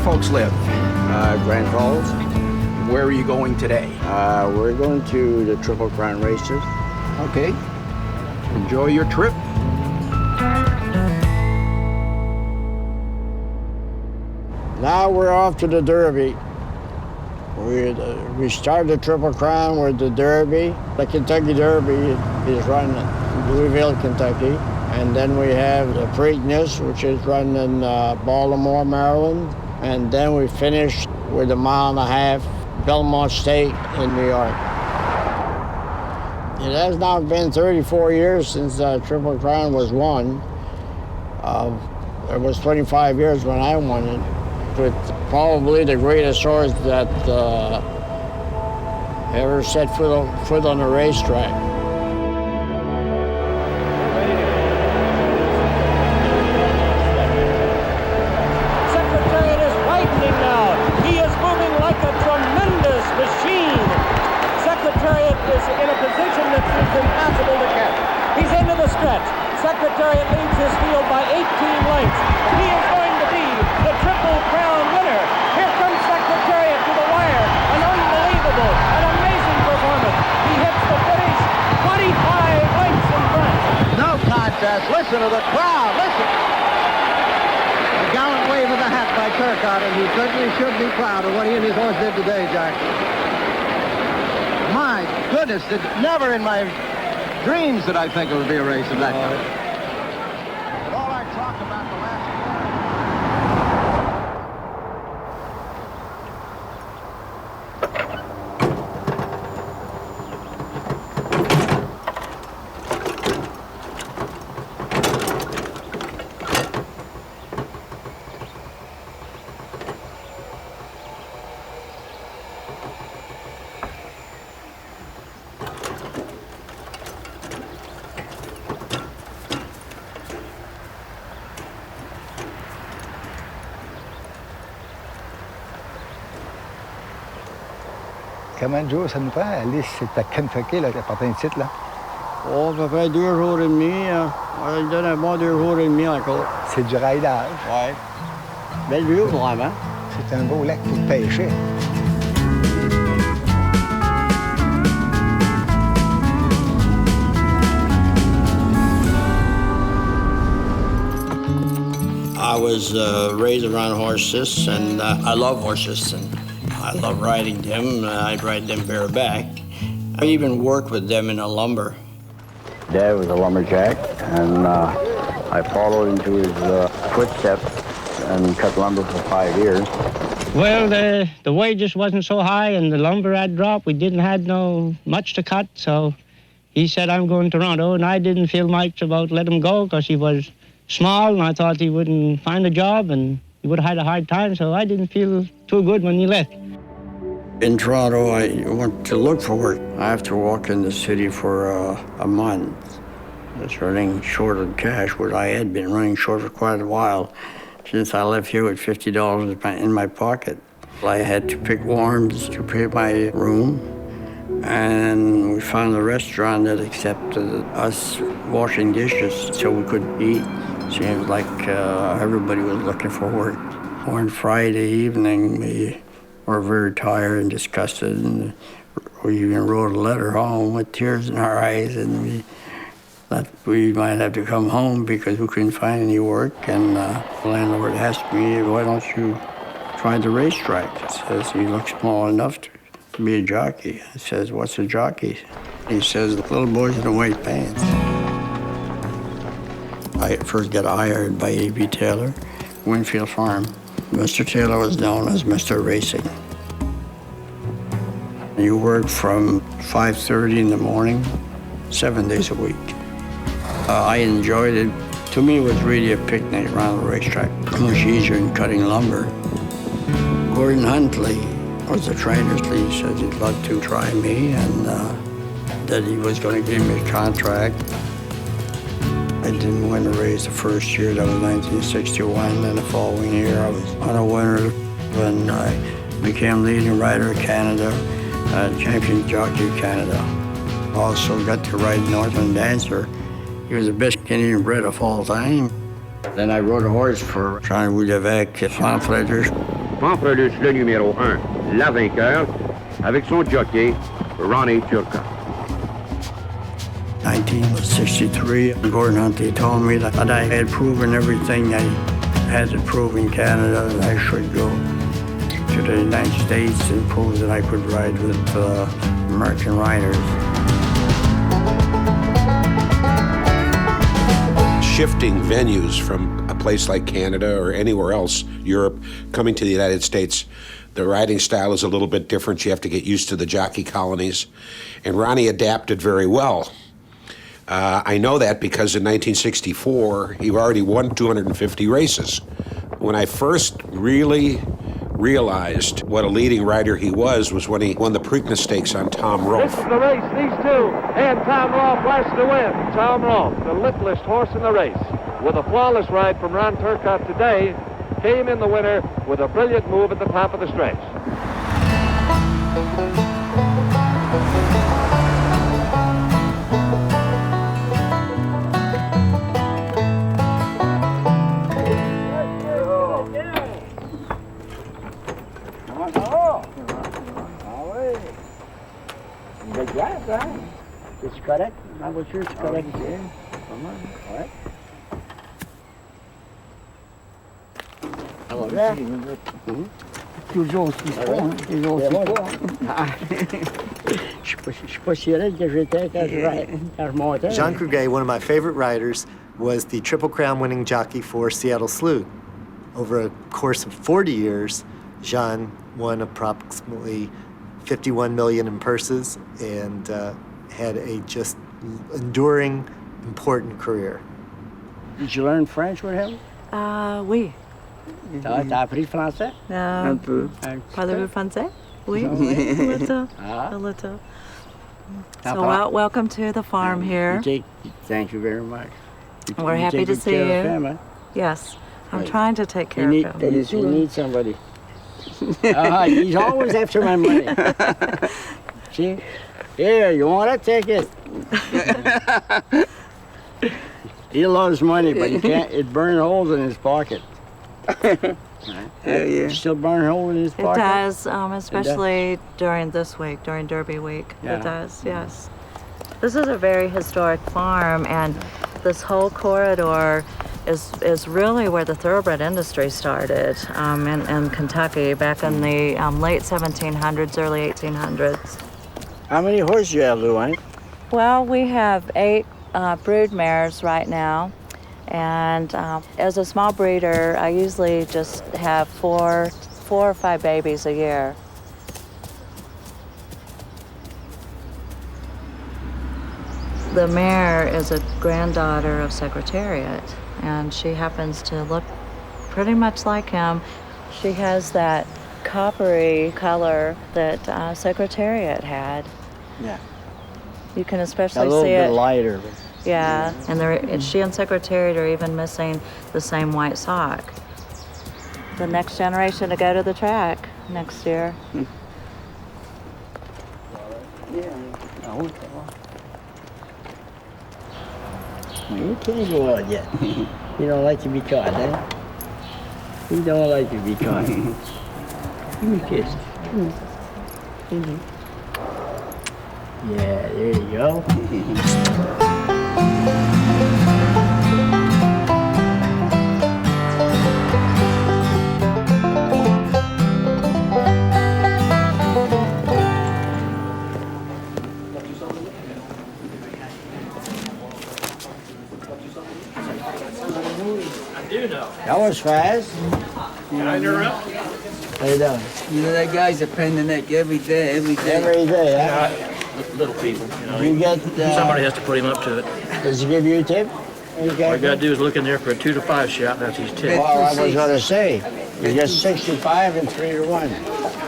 folks live? Grand Falls. Where are you going today? We're going to the Triple Crown races. Okay. Enjoy your trip. Now we're off to the Derby. We started the Triple Crown with the Derby. The Kentucky Derby is run in Louisville, Kentucky. And then we have the Preakness, which is run in Baltimore, Maryland. And then we finish with a 1.5 mile Belmont Stakes in New York. It has now been 34 years since Triple Crown was won. It was 25 years when I won it, with probably the greatest horse that ever set foot on a racetrack. Secretariat is widening now. He is moving like a tremendous machine. Secretariat is in a position that is impossible to catch. He's into the stretch. Secretariat leads his field by 18 lengths. He is going to be the Triple Crown winner. Here comes Secretariat to the wire. An unbelievable, an amazing performance. He hits the finish 25 lengths in front. No contest. Listen to the crowd. Listen. A gallant wave of the hat by Turcotte, and he certainly should be proud of what he and his horse did today, Jack. My goodness, never in my dreams did I think it would be a race of that kind. But all our talk about the last... Combien de jours ça nous prend? Aller, c'est à Kentucky, là, t'as porté un titre, là. Oh, à peu près 2 jours et demi. On lui donne un bon 2 jours et demi encore. C'est du raidage. Ouais. Belle vue pour avant. C'est un beau lac pour pêcher. I was raised around horses, and I love horses, and I love riding them. I'd ride them bareback. I even worked with them in a lumber. Dad was a lumberjack, and I followed into his footsteps and cut lumber for 5 years. Well, the wages wasn't so high, and the lumber had dropped. We didn't have no much to cut, so he said, I'm going to Toronto, and I didn't feel much about letting him go because he was small, and I thought he wouldn't find a job, and he would have had a hard time, so I didn't feel too good when he left. In Toronto, I went to look for work. I have to walk in the city for a month. I was running short of cash, which I had been running short for quite a while since I left here with $50 in my pocket. I had to pick worms to pay my room, and we found a restaurant that accepted us washing dishes so we could eat. Seemed like everybody was looking for work. One Friday evening, we were very tired and disgusted, and we even wrote a letter home with tears in our eyes, and we thought we might have to come home because we couldn't find any work. And the landlord asked me, why don't you try the racetrack? He says, you look small enough to be a jockey. I says, what's a jockey? He says, the little boys in the white pants. I first got hired by A.B. Taylor, Winfield Farm. Mr. Taylor was known as Mr. Racing. You worked from 5:30 in the morning, 7 days a week. I enjoyed it. To me, it was really a picnic around the racetrack. Much easier than cutting lumber. Gordon Huntley was the trainer. He said he'd love to try me, and that he was going to give me a contract. I didn't win the race the first year. That was 1961. Then the following year, I was on a winner when I became leading rider of Canada, champion jockey of Canada. Also got to ride Northern Dancer. He was the best Canadian bred of all time. Then I rode a horse for Jean-Louis Levesque, Flanfledgers. en prelude le numéro 1, la vainqueur, avec son jockey, Ron Turcotte. 1963, Gordon Huntley told me that I had proven everything I had to prove in Canada, that I should go to the United States and prove that I could ride with American riders. Shifting venues from a place like Canada or anywhere else, Europe, coming to the United States, the riding style is a little bit different. You have to get used to the jockey colonies. And Ronnie adapted very well. I know that because in 1964, he already won 250 races. When I first really realized what a leading rider he was when he won the Preakness Stakes on Tom Rolfe. This is the race, these two, and Tom Rolfe wants to win. Tom Rolfe, the littlest horse in the race, with a flawless ride from Ron Turcotte today, came in the winner with a brilliant move at the top of the stretch. It's correct. I'm not sure it's correct. Come on. All right. Alors là, toujours aussi fort. Toujours aussi fort. Je suis pas si raide que j'étais quand je montais. John Cruguet, one of my favorite riders, was the Triple Crown winning jockey for Seattle Slew. Over a course of 40 years, Jean won approximately 51 million in purses and had a just enduring, important career. Did you learn French with him? Oui. T'as appris français? Un peu. Parlez-vous français? Oui, oui, a little. A little. So welcome to the farm here. Thank you very much. We're happy to see you. Yes, I'm trying to take care of him. You need somebody. He's always after my money. See? Here, you want it? Take it. He loves money, but he can't. It burns holes in his pocket. Yeah. Still burn holes in his pocket? It does, especially during this week, during Derby week. Yeah. It does, yes. This is a very historic farm, and this whole corridor is really where the thoroughbred industry started in Kentucky back in the late 1700s, early 1800s. How many horses you have, Luann? Well, we have 8 brood mares right now, and as a small breeder, I usually just have 4 or 5 babies a year. The mare is a granddaughter of Secretariat, and she happens to look pretty much like him. She has that coppery color that Secretariat had. Yeah. You can especially a little see bit it. lighter. Yeah, and she and Secretariat are even missing the same white sock. The next generation to go to the track next year. You can't go out yet. You don't like to be caught, eh? You don't like to be caught. Give me a kiss. Yeah, there you go. That was fast. Can I interrupt? How you doing? You know that guy's a pain in the neck every day. Every day, huh? Little people, You get, somebody has to put him up to it. Does he give you a tip? All you gotta do is look in there for a 2 to 5 shot, and that's his tip. Well, I was gonna say, you get 65 and 3 to 1.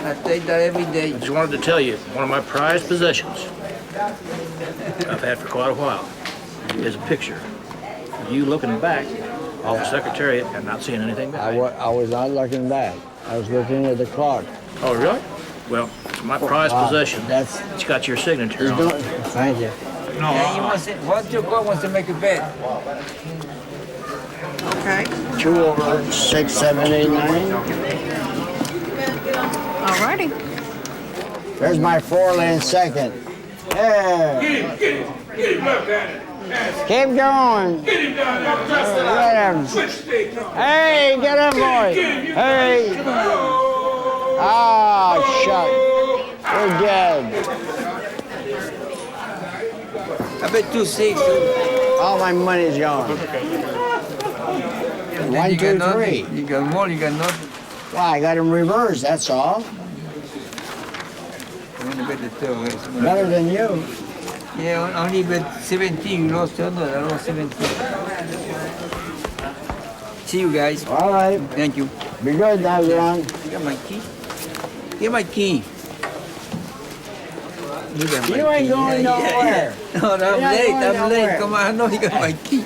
I take that every day. I just wanted to tell you, one of my prized possessions I've had for quite a while is a picture of you looking back off the Secretariat and not seeing anything back. I was not looking back. I was looking at the clock. Oh, really? Well, it's my prized possession. It's got your signature on it. Thank you. No, What Turcotte wants to make a bet? Okay. 2 over 6, 7, 8, 9. Alrighty. There's my 4-lane second. Yeah. Get him, look at it. Keep going. Get him down there. Get him. Switch stick. Hey, get him, boy. Hey. Oh, shut. We're dead. I bet 2-6. All my money's gone. 1, 2, 3. You got more, you got nothing. Well, I got him reversed, that's all. Better than you. Yeah, only bet 17. You lost 100. I lost 17. See you guys. All right. Thank you. Be good now, Ron. You got my key? Get my key. You got my You ain't key. going nowhere. Yeah. No, I'm late. Come on, I know you got my key.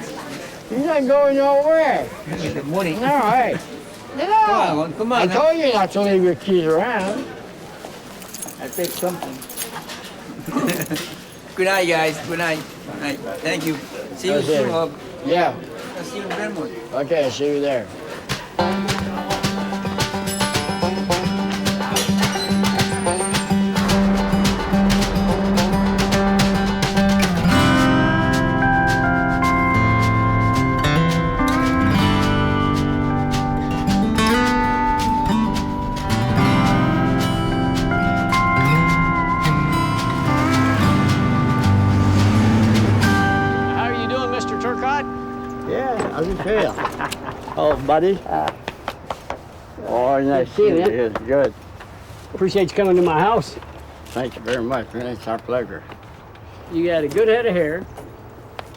You're not going nowhere. Get the money. No, hey. No. Come on. I told you not to leave your keys around. I take something. Good night, guys. Good night. Night. Thank you. See you soon, Bob. Yeah. I'll see you in Belmont. Okay, I'll see you there. Oh, buddy. Oh, nice to see you. It's good. Appreciate you coming to my house. Thank you very much, man. It's our pleasure. You got a good head of hair.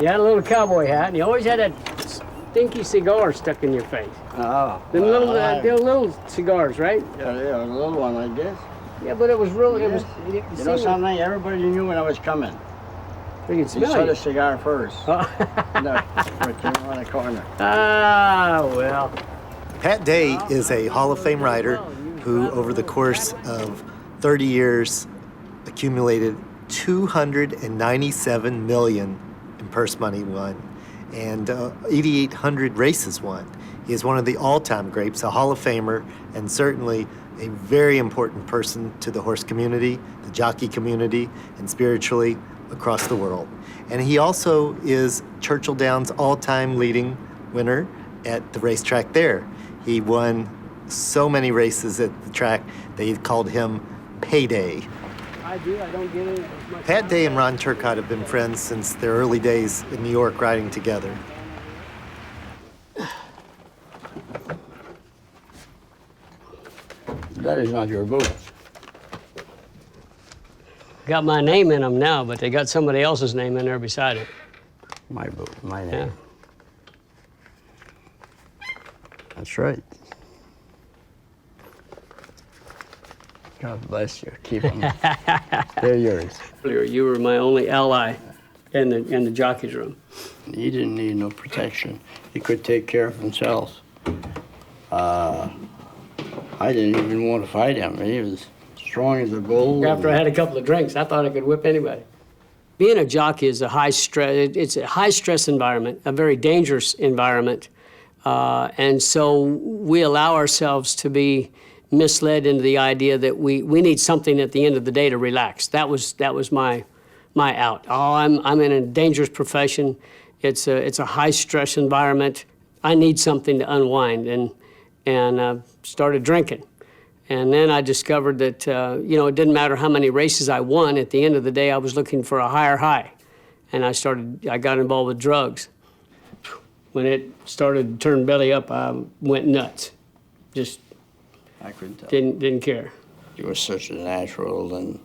You had a little cowboy hat, and you always had that stinky cigar stuck in your face. Oh. Them little cigars, right? Yeah, a little one, I guess. Yeah, but it was really, Yes. You know something? Everybody knew when I was coming. We can You smell saw it. the cigar first. Oh. No, right there on the corner. Ah, well. Pat Day is a Hall of Fame rider who, over the course of 30 years, accumulated $297 million in purse money won and 8,800 races won. He is one of the all-time greats, a Hall of Famer, and certainly a very important person to the horse community, the jockey community, and spiritually across the world. And he also is Churchill Downs' all-time leading winner at the racetrack there. He won so many races at the track, they called him Payday. I don't get it as much. Pat Day and Ron Turcotte have been friends since their early days in New York riding together. That is not your boot. Got my name in them now, but they got somebody else's name in there beside it. My boot, my name. Yeah. That's right. God bless you. Keep them. They're yours. You were my only ally in the jockey's room. He didn't need no protection. He could take care of himself. I didn't even want to fight him. He was strong as a bull. After I had a couple of drinks, I thought I could whip anybody. Being a jockey is a high stress. It's a high stress environment, a very dangerous environment, and so we allow ourselves to be misled into the idea that we need something at the end of the day to relax. That was my out. Oh, I'm in a dangerous profession. It's a high stress environment. I need something to unwind, and started drinking. And then I discovered that, it didn't matter how many races I won. At the end of the day, I was looking for a higher high. And I got involved with drugs. When it started to turn belly up, I went nuts. Just I couldn't tell. didn't care. You were such a natural, and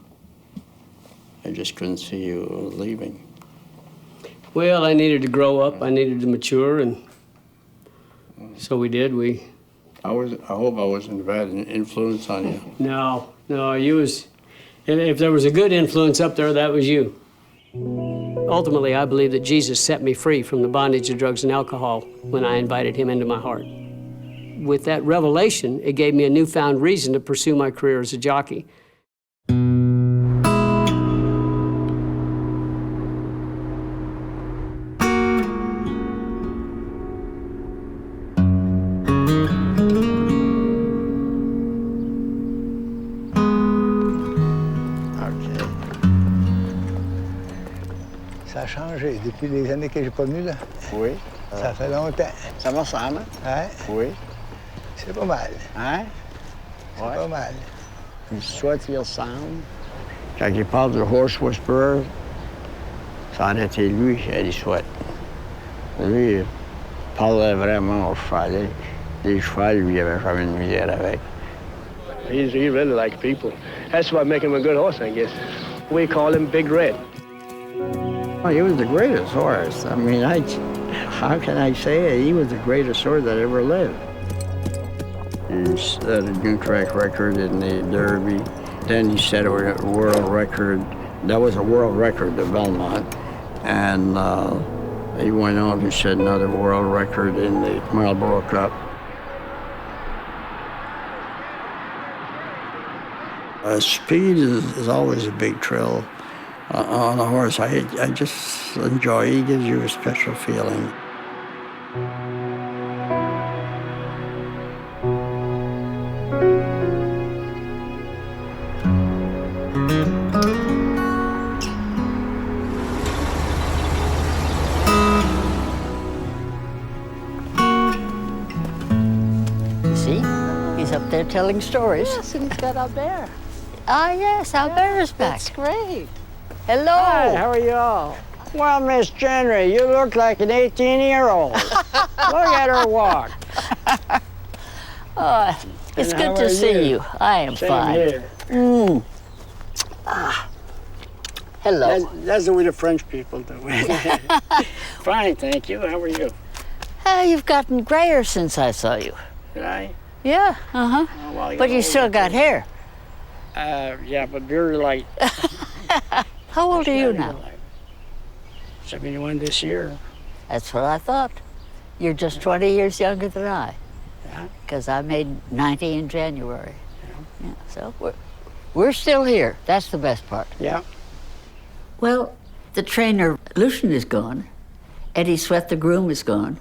I just couldn't see you leaving. Well, I needed to grow up. I needed to mature, and so we did. I hope I wasn't a bad influence on you. No, you was. If there was a good influence up there, that was you. Ultimately, I believe that Jesus set me free from the bondage of drugs and alcohol when I invited him into my heart. With that revelation, it gave me a newfound reason to pursue my career as a jockey. changé depuis les années que j'ai pas venu, là. Oui. Ça fait longtemps. Ça me ressemble. Hein? Oui. C'est pas mal. Hein? C'est pas mal. Il souhaite, il ressemble. Quand il parle de horse whisperer, ça en était lui, il souhaite. Lui, il parlait vraiment au cheval. Les chevals, lui, il avait jamais de misère avec. He really likes people. That's what makes him a good horse, I guess. We call him Big Red. Oh, he was the greatest horse. I mean, how can I say it? He was the greatest horse that ever lived. He set a new track record in the Derby. Then he set a world record. That was a world record at Belmont. And he went on to set another world record in the Marlboro Cup. Speed is always a big thrill on a horse. I just enjoy it. He gives you a special feeling. See? He's up there telling stories. Yes, and he's got Albert. Ah, yes, Albert is back. That's great. Hello. Hi, how are you all? Well, Miss Jenny, you look like an 18-year-old. Look at her walk. Oh, it's And good how to are see you. I am Same fine. here. Hello. That's the way the French people do it. Fine, thank you. How are you? You've gotten grayer since I saw you. Right? Yeah, uh-huh. Oh, well, But you still got hair. Yeah, but very light. How old are you now? 71 this year. That's what I thought. You're just 20 years younger than I. Yeah. Because I made 90 in January. Yeah, so we're still here. That's the best part. Yeah. Well, the trainer, Lucian, is gone. Eddie Sweat, the groom, is gone.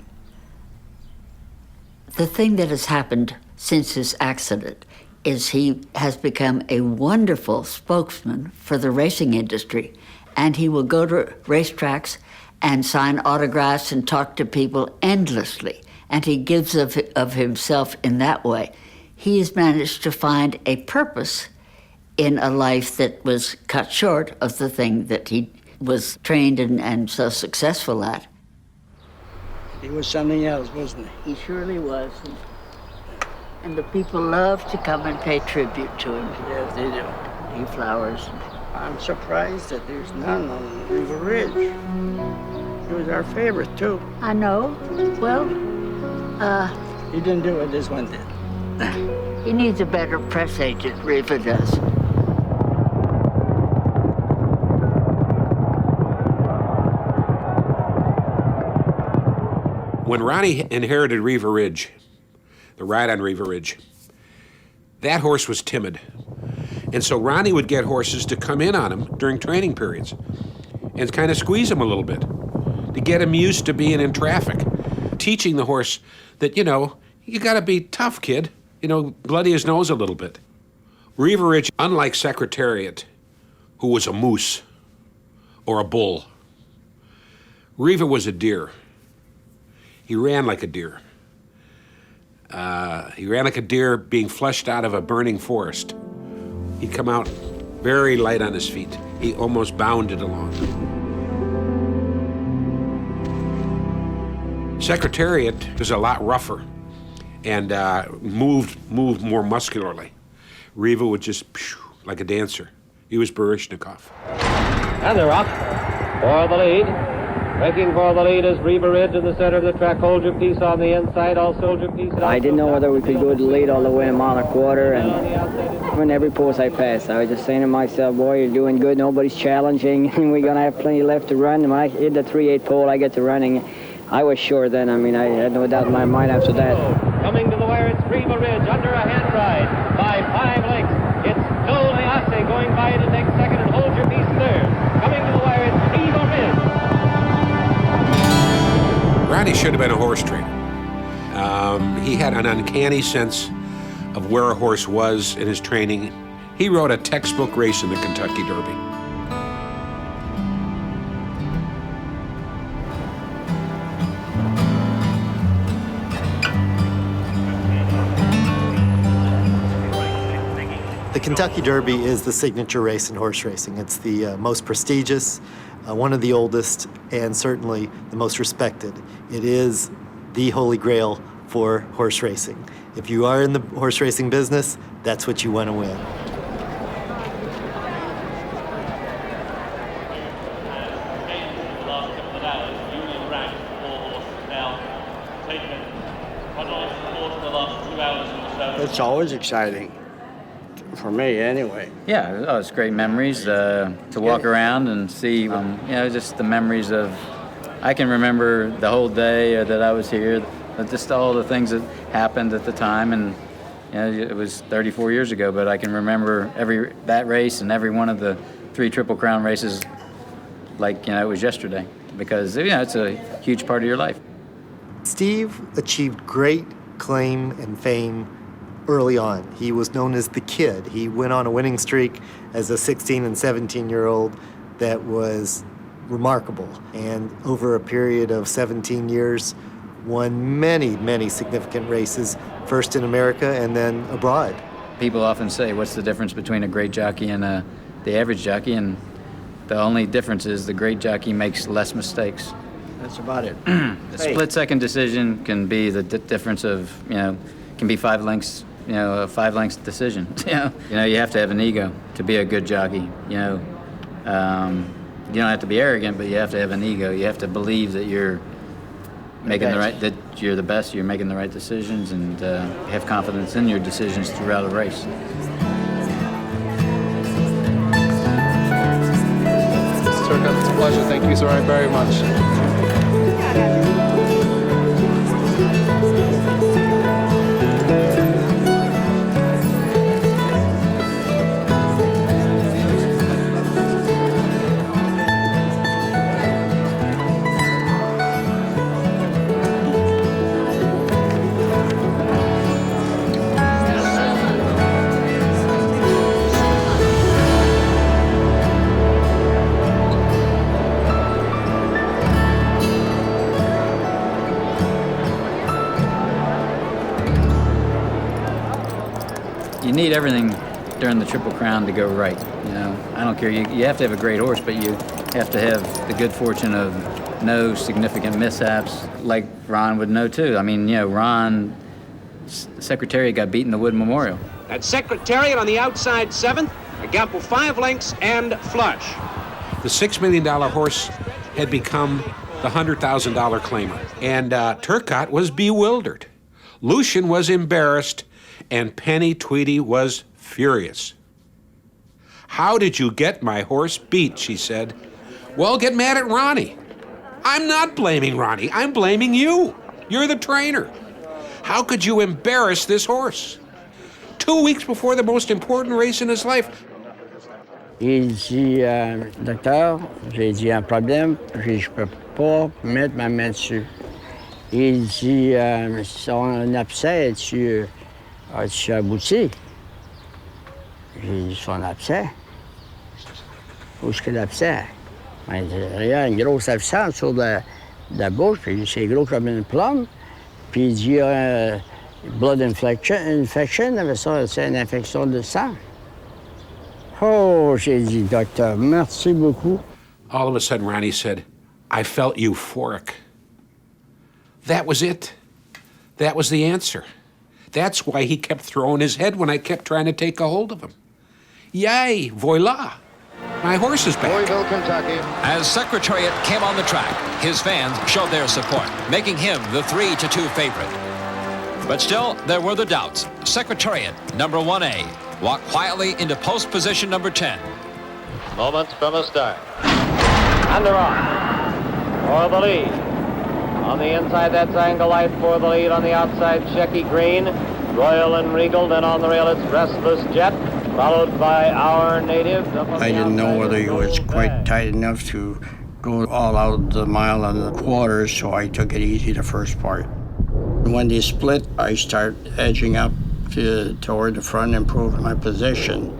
The thing that has happened since his accident is he has become a wonderful spokesman for the racing industry, and he will go to racetracks and sign autographs and talk to people endlessly, and he gives of himself in that way. He has managed to find a purpose in a life that was cut short of the thing that he was trained and so successful at. He was something else, wasn't he? He surely was. And the people love to come and pay tribute to him. Yes, they do. Leave flowers. I'm surprised that there's none on Riva Ridge. He was our favorite, too. I know. Well, He didn't do what this one did. he needs a better press agent, Riva does. When Ronnie inherited Riva Ridge, the ride on Riva Ridge, that horse was timid. And so Ronnie would get horses to come in on him during training periods and kind of squeeze him a little bit to get him used to being in traffic, teaching the horse that, you got to be tough, kid. Bloody his nose a little bit. Riva Ridge, unlike Secretariat, who was a moose or a bull, Riva was a deer. He ran like a deer. He ran like a deer being flushed out of a burning forest. He'd come out very light on his feet. He almost bounded along. Secretariat was a lot rougher and moved more muscularly. Riva would just like a dancer. He was Baryshnikov. And they're up for the lead. Breaking for the lead is Riva Ridge in the center of the track. Hold your piece on the inside. Also hold your piece. I didn't know whether we could go to the lead all the way a mile and a quarter, and when every post I passed, I was just saying to myself, boy, you're doing good, nobody's challenging, and we're going to have plenty left to run. And when I hit the 3/8 pole, I get to running. I was sure then. I mean, I had no doubt in my mind after that. Coming to the wire, it's Riva Ridge under a hand ride by 5 lengths. It's Noel Ayase going by to take second, and hold your piece third. Coming to the wire, it's Riva Ridge. Ronnie should have been a horse trainer. He had an uncanny sense of where a horse was in his training. He rode a textbook race in the Kentucky Derby. The Kentucky Derby is the signature race in horse racing. It's the most prestigious, one of the oldest, and certainly the most respected. It is the holy grail for horse racing. If you are in the horse racing business, that's what you want to win. It's always exciting, for me anyway. Yeah, it's great memories to walk around and see, just the memories of, I can remember the whole day that I was here, just all the things that happened at the time, and it was 34 years ago, but I can remember that race and every one of the 3 Triple Crown races like, it was yesterday, because, it's a huge part of your life. Steve achieved great claim and fame early on. He was known as the Kid. He went on a winning streak as a 16 and 17-year-old that was remarkable. And over a period of 17 years, won many, many significant races, first in America and then abroad. People often say, what's the difference between a great jockey and the average jockey? And the only difference is the great jockey makes less mistakes. That's about it. The split-second decision can be the difference of, can be 5 lengths, a 5-length decision. You have to have an ego to be a good jockey. You don't have to be arrogant, but you have to have an ego. You have to believe that you're making that you're the best, you're making the right decisions, and have confidence in your decisions throughout a race. Mr. Turcotte, it's a pleasure. Thank you so very much. You need everything during the Triple Crown to go right. I don't care. You have to have a great horse, but you have to have the good fortune of no significant mishaps, like Ron would know too. I mean, Ron, Secretariat got beaten the Wood Memorial. At Secretariat on the outside 7th, a gap of 5 lengths and flush. The $6 million horse had become the $100,000 claimer, and Turcotte was bewildered. Lucian was embarrassed, and Penny Tweedy was furious. "How did you get my horse beat?" she said. "Well, get mad at Ronnie." "I'm not blaming Ronnie. I'm blaming you. You're the trainer. How could you embarrass this horse? 2 weeks before the most important race in his life." Il dit, docteur, j'ai dit un problème, je peux pas mettre ma main dessus. Il dit, son abcès, as-tu abouti? J'ai dit, son abcès? Où est-ce que l'abcès? Il dit, rien, une grosse abcès en dessous de la bouche, puis c'est gros comme une plombe. Puis il dit, blood infection, avait ça, c'est une infection de sang. Oh, j'ai dit, docteur, merci beaucoup. All of a sudden, Ronnie said, "I felt euphoric." That was it. That was the answer. That's why he kept throwing his head when I kept trying to take a hold of him. Yay, voila. My horse is back. Louisville, Kentucky. As Secretariat came on the track, his fans showed their support, making him the 3-2 favorite. But still, there were the doubts. Secretariat, number 1A, walked quietly into post position number 10. Moments from the start. And they're on for the lead. On the inside, that's Angle Light for the lead. On the outside, Shecky Green, Royal and Regal. Then on the rail, it's Restless Jet, followed by Our Native. I didn't know whether he was quite tight enough to go all out the mile and the quarters, so I took it easy the first part. When they split, I start edging up toward the front, improving my position.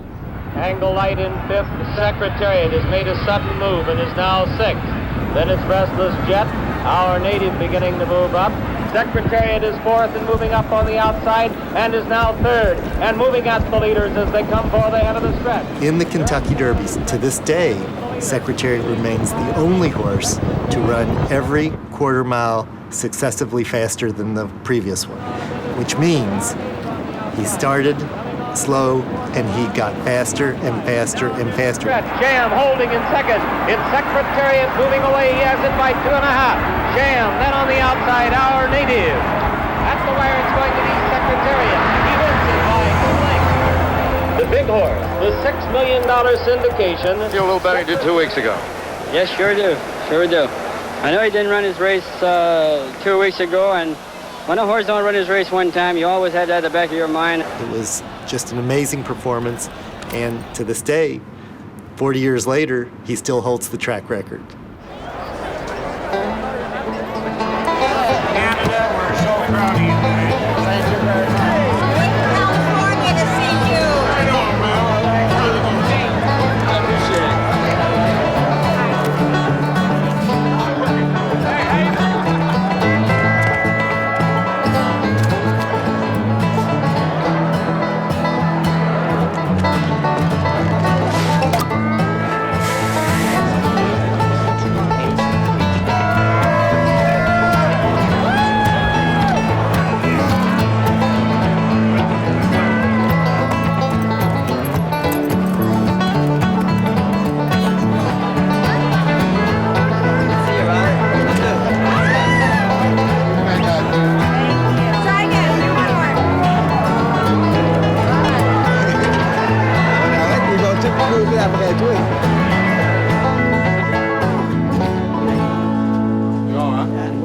Angle Light in 5th. The Secretariat has made a sudden move and is now 6th. Then it's Restless Jet. Our Native beginning to move up. Secretariat is fourth and moving up on the outside and is now third and moving at the leaders as they come for the head of the stretch. In the Kentucky Derby, to this day, Secretariat remains the only horse to run every quarter mile successively faster than the previous one, which means he started slow and he got faster and faster and faster. Sham holding in second. It's Secretariat moving away. He has it by 2.5. Sham then on the outside, our native. At the wire, it's going to be Secretariat. He wins it by 2 lengths. The big horse, the $6 million syndication. Feel a little better than you did 2 weeks ago. Yes, sure do. Sure do. I know he didn't run his race 2 weeks ago, and when a horse don't run his race one time, you always have that at the back of your mind. It was just an amazing performance, and to this day, 40 years later, he still holds the track record. Canada, we're so proud of you. Thank you very much. California to see you. Right on, man. I appreciate it.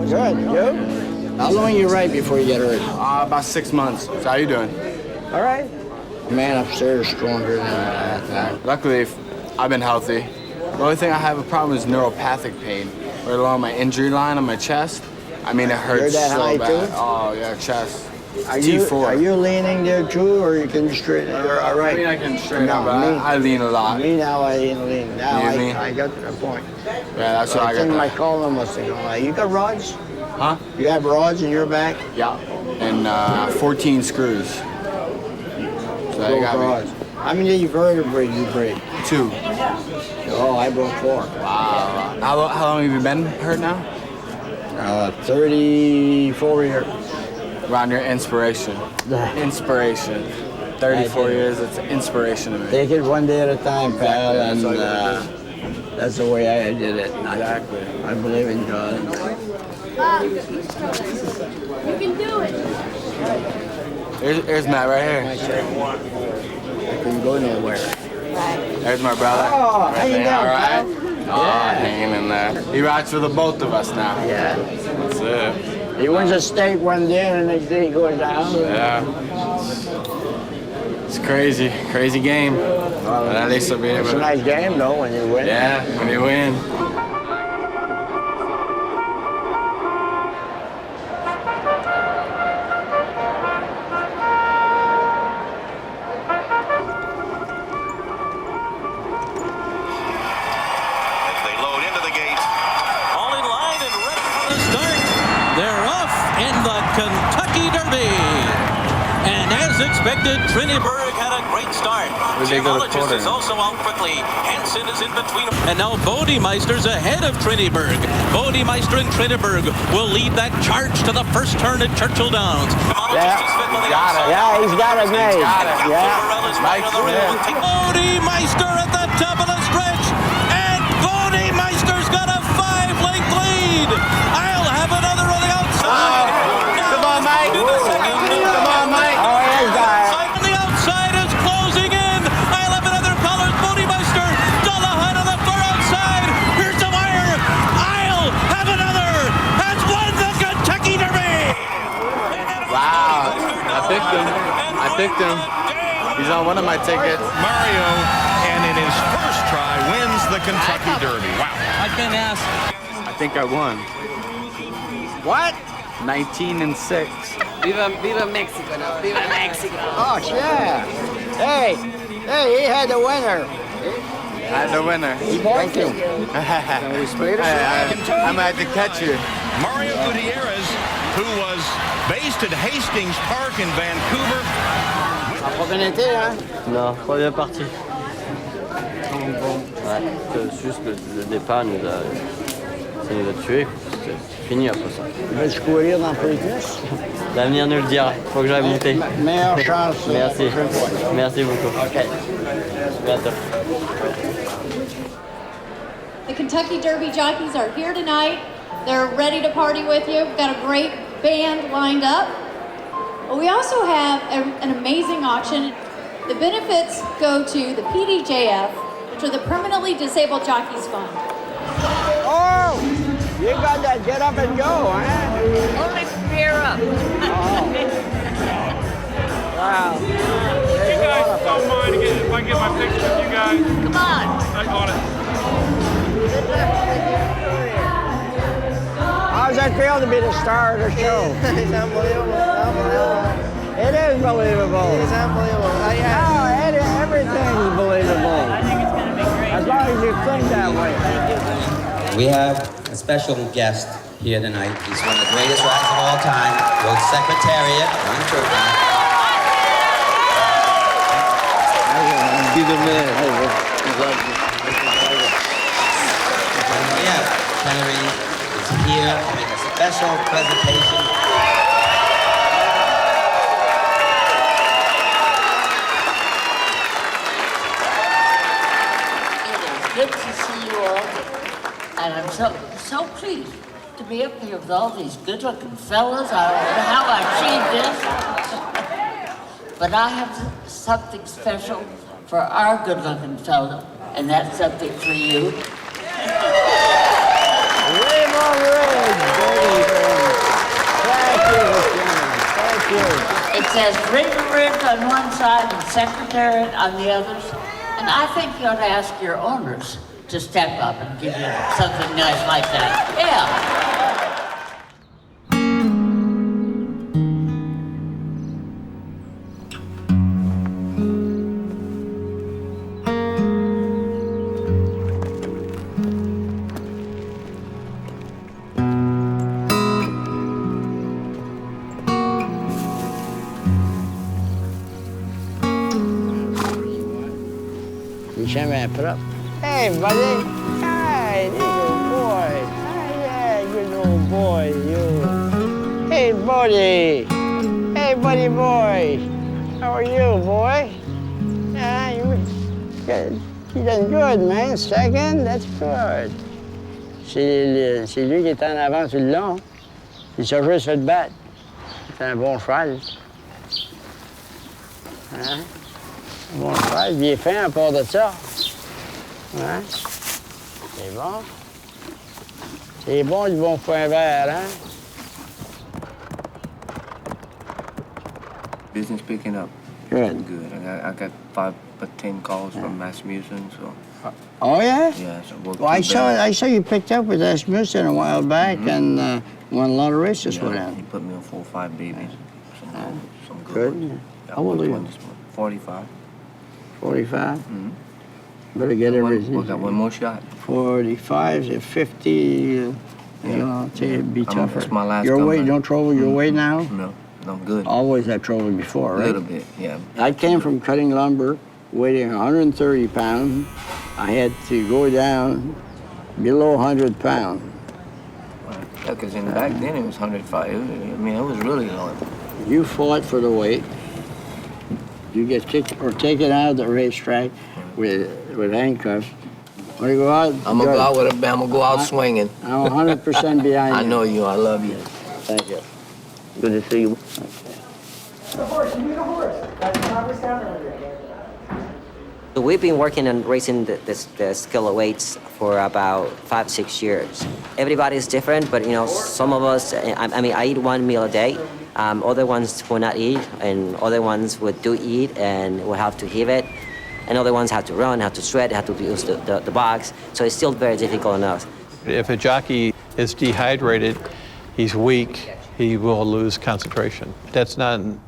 Good, you? How long you ride before you get hurt? About 6 months. So how you doing? All right. Man upstairs is stronger than that. Luckily, I've been healthy. The only thing I have a problem is neuropathic pain. Right along my injury line on my chest. I mean, it hurts You're that so high, bad. too? Oh, yeah, chest. Are you, T4. are you leaning there too, or you can straighten? You're all right. I mean, I can straighten up, but I lean a lot. Me now, I ain't lean. Now You lean? I got to the point. Yeah, that's what I got. think my column must have gone out. You got rods? Huh? You have rods in your back? Yeah. And 14 screws. So they got rods. How many vertebrae you break? 2. Oh, I broke 4. Wow. How long have you been hurt now? 34 years. Around your inspiration. Inspiration. 34 years, it's inspiration to me. Take it one day at a time, pal, and Exactly. that's the way I did it. Exactly. I believe in God. You can do it. Here's Matt right here. I couldn't go nowhere. There's my brother. Oh, right hanging there, down, all right? pal. Oh, Yeah. hanging in there. He rides for the both of us now. Yeah. That's it. He wins a stake one day and the next day he goes down. Yeah. It's crazy. Crazy game. But at least I'll be able It's a to. nice game though when you win. Yeah, when you win. They load into the gate. All in line and ready for the start. They're off in the Kentucky Derby. And as expected, Triniberg had a great start. Geologist is also out quickly. Hansen is in between. And now Bodemeister's ahead of Triniberg. Bodemeister and Triniberg will lead that charge to the first turn at Churchill Downs. Yeah, he's got it made. Yeah. Bodemeister at the top of the stretch. And Bodemeister's got a 5-length lead. I'll have another on the outside. Come on, Mike. Come on, Mike. Oh, he's got it. On the outside is closing in. I'll have another color. Bodemeister. Dullahan on the far outside. Here's the wire. I'll have another. Has won the Kentucky Derby. Wow. I picked him. He's on one of my tickets. Mario, and in his first try, wins the Kentucky Derby. Wow. I've been asked. I think I won. What? 19-6. Viva Mexico, no? Viva Mexico. Oh, yeah. Hey, he had the winner. I had the winner. Thank you. I'm going to have to catch you. Mario Gutierrez who was based at Hastings Park in Vancouver. Pas bien été, hein? Non, pas bien parti. Ouais, c'est juste le départ ça nous a tués. C'est fini après ça. Veux-tu courir dans Preakness? L'avenir nous le dira. Faut que j'aille monter. Meilleure chance. Merci. Merci beaucoup. OK. Bientôt. The Kentucky Derby jockeys are here tonight. They're ready to party with you. We've got a great band lined up. But we also have an amazing auction. The benefits go to the PDJF, which are the Permanently Disabled Jockeys Fund. Oh, you got that get up and go, huh? Only rear up. Wow. You guys don't mind if I get my picture with you guys? Come on. I got it. How's that feel to be the star of the show? It's unbelievable. It is believable. It's unbelievable. Everything is believable. I think it's going to be great. As long as you think that way. We have a special guest here tonight. He's one of the greatest riders of all time, both Secretariat, Ron Turcotte. Be the man. Yeah, Henry is here to make a special presentation. Good to see you all, and I'm so pleased to be up here with all these good-looking fellas. I don't know how I achieved this, but I have something special for our good-looking fellow, and that's something for you. Thank you. It says Riva on one side and Secretariat on the others. And I think you ought to ask your owners to step up and give you something nice like that. Yeah. Hey, buddy. Hi, little boy. Hi, yeah, good old boy, you. Hey, buddy. Hey, buddy boy. How are you, boy? Yeah, you good. You done good, man. Second, that's good. C'est lui qui est en avant tout le long. Il s'est juste fait battre. C'est un bon cheval. Hein? Un bon cheval, il est fin à part de ça. Hein? C'est bon. C'est bon du bon point vert, hein? Business picking up. Good. Good. I got 5 or 10 calls from Rasmussen, so. Oh yeah? Yeah. So well, I saw you picked up with Rasmussen a while back and won a lot of races with him. He put me on 4 or 5 babies. Some good Good. ones. How old are you? 45. 45. Mm-hmm. Better get everything. We got one more shot. 45 to 50, you know, it'd be tougher. It's my last Your weight, comeback. don't trouble your weight now? No, I'm good. Always had trouble before, right? A little bit, yeah. I came from cutting lumber, weighing 130 pounds. I had to go down below 100 pounds. Yeah, because back then it was 105. I mean, it was really low. You fought for the weight. You get kicked or taken out of the racetrack with handcuffs. When you go out, I'm gonna go out with a bam. I'm gonna go out swinging. I'm 100% behind you. I know you. I love you. Thank you. Good to see you. The horse. You need a horse. That's how we're down earlier. So we've been working on racing the scale of weights for about 5-6 years. Everybody's different, but you know, some of us, I mean, I eat 1 meal a day. Other ones will not eat, and other ones would do eat and will have to heave it. And other ones have to run, have to sweat, have to use the box. So it's still very difficult on us. If a jockey is dehydrated, he's weak, he will lose concentration. That's not in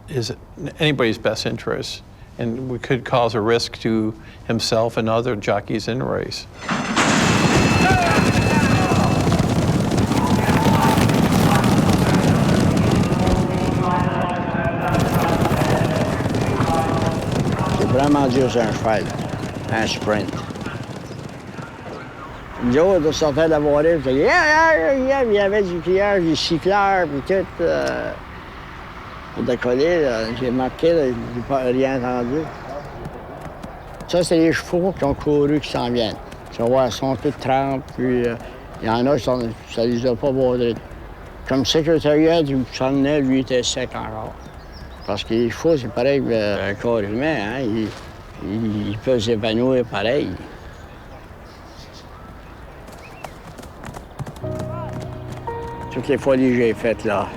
anybody's best interest, and we could cause a risk to himself and other jockeys in the race. vraiment dur sur un cheval, un sprint. Joe, on sortait de la voiture, il disait il y avait du criage, des siffleurs, puis tout. Pour décoller, j'ai marqué, j'ai pas rien entendu. Ça, c'est les chevaux qui ont couru qui s'en viennent. Tu vas voir, ils sont tous trempes, puis il y en a, ça les a pas baudrés. Comme secrétariat, il s'en venait, lui, il était sec encore. Parce que les chevaux, c'est pareil qu'un corps humain, hein? Ils peuvent s'évanouir pareil. Toutes les folies que j'ai faites, là,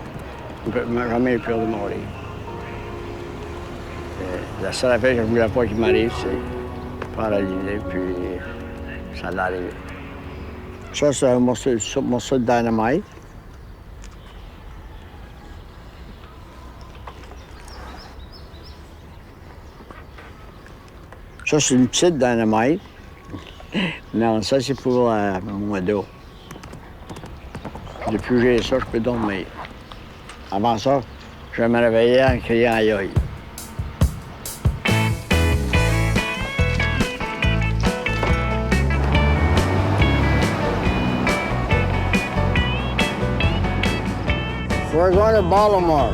jamais peur de mourir. La seule affaire que je ne voulais pas qu'il m'arrive, c'est paralyser, puis ça l'arrive. Ça, c'est un morceau de dynamite. Ça, c'est une petite dynamite. Non, ça, c'est pour mon dos. Depuis que j'ai ça, je peux dormir. Avant ça, je me réveillais en criant aïe aïe. We're going to Baltimore.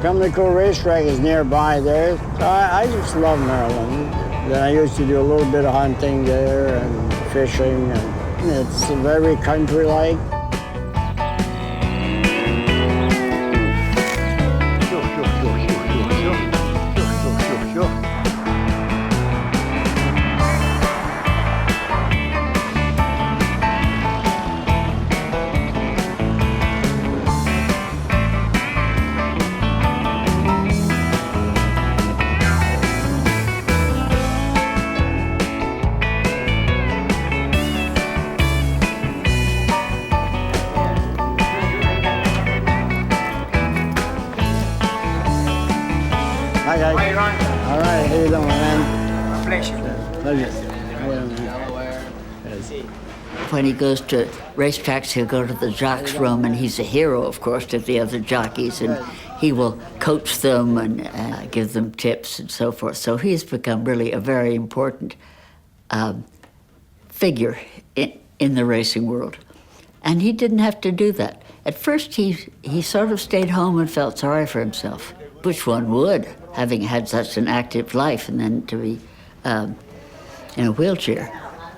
Pimlico Racetrack is nearby there. So I just love Maryland. Then I used to do a little bit of hunting there and fishing, and it's very country-like. When he goes to racetracks, he'll go to the jocks room, and he's a hero, of course, to the other jockeys, and he will coach them and give them tips and so forth. So he's become really a very important figure in the racing world. And he didn't have to do that. At first, he sort of stayed home and felt sorry for himself, which one would, having had such an active life and then to be in a wheelchair.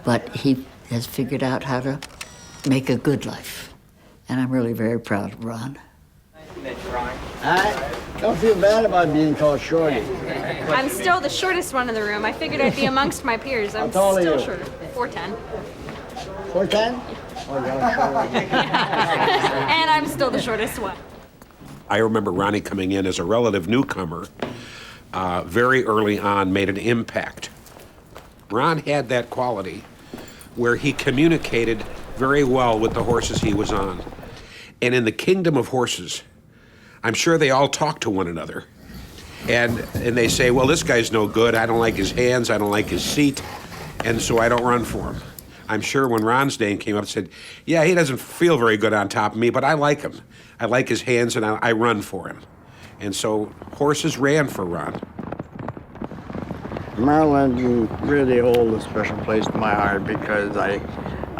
But he has figured out how to make a good life. And I'm really very proud of Ron. I don't feel bad about being called Shorty. I'm still the shortest one in the room. I figured I'd be amongst my peers. I'm still short. 4'10". 4'10"? Oh, And I'm still the shortest one. I remember Ronnie coming in as a relative newcomer, very early on, made an impact. Ron had that quality where he communicated very well with the horses he was on. And in the kingdom of horses, I'm sure they all talk to one another. And they say, well, this guy's no good. I don't like his hands. I don't like his seat. And so I don't run for him. I'm sure when Ron's name came up, it said, yeah, he doesn't feel very good on top of me, but I like him. I like his hands, and I run for him. And so horses ran for Ron. Maryland really holds a special place in my heart because I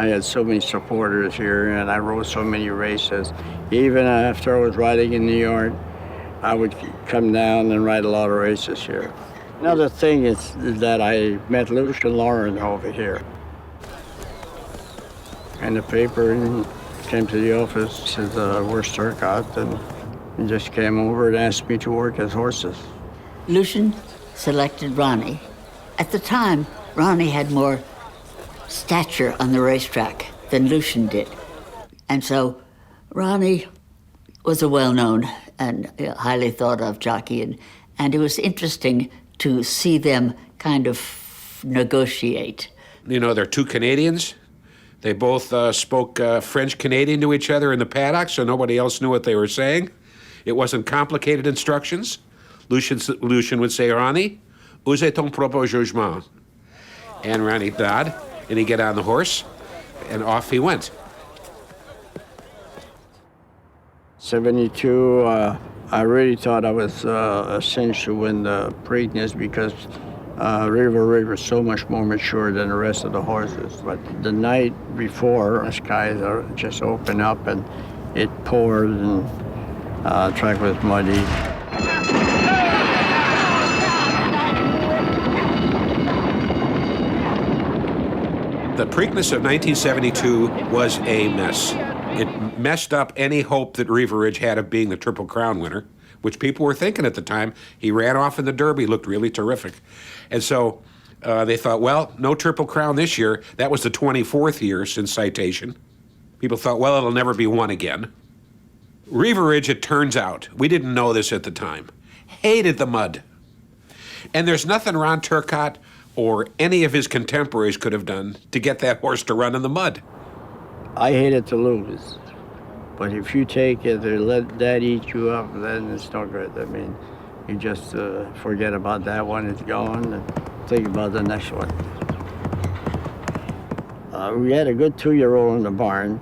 had so many supporters here and I rode so many races. Even after I was riding in New York, I would come down and ride a lot of races here. Another thing is that I met Lucian Lauren over here. And the paper came to the office, said, where's Turcotte? And he just came over and asked me to work as horses. Lucian selected Ronnie. At the time, Ronnie had more stature on the racetrack than Lucian did. And so Ronnie was a well-known and highly thought of jockey, and it was interesting to see them kind of negotiate. You know, they're two Canadians. They both spoke French-Canadian to each other in the paddock, so nobody else knew what they were saying. It wasn't complicated instructions. Lucian would say, Ronnie, où est ton propre jugement? And Ronnie nod, and he'd get on the horse, and off he went. 72, I really thought I was a cinch to win the Preakness because Riva was so much more mature than the rest of the horses. But the night before, the skies just opened up and it poured and the track was muddy. The Preakness of 1972 was a mess. It messed up any hope that Riva Ridge had of being the Triple Crown winner, which people were thinking at the time. He ran off in the Derby, looked really terrific. And so they thought, well, no Triple Crown this year. That was the 24th year since citation. People thought, well, it'll never be won again. Riva Ridge, it turns out, we didn't know this at the time, hated the mud. And there's nothing Ron Turcotte or any of his contemporaries could have done to get that horse to run in the mud. I hated to lose, but if you take it or let that eat you up, then it's no good. I mean, you just forget about that one, it's gone, and think about the next one. We had a good 2-year-old in the barn,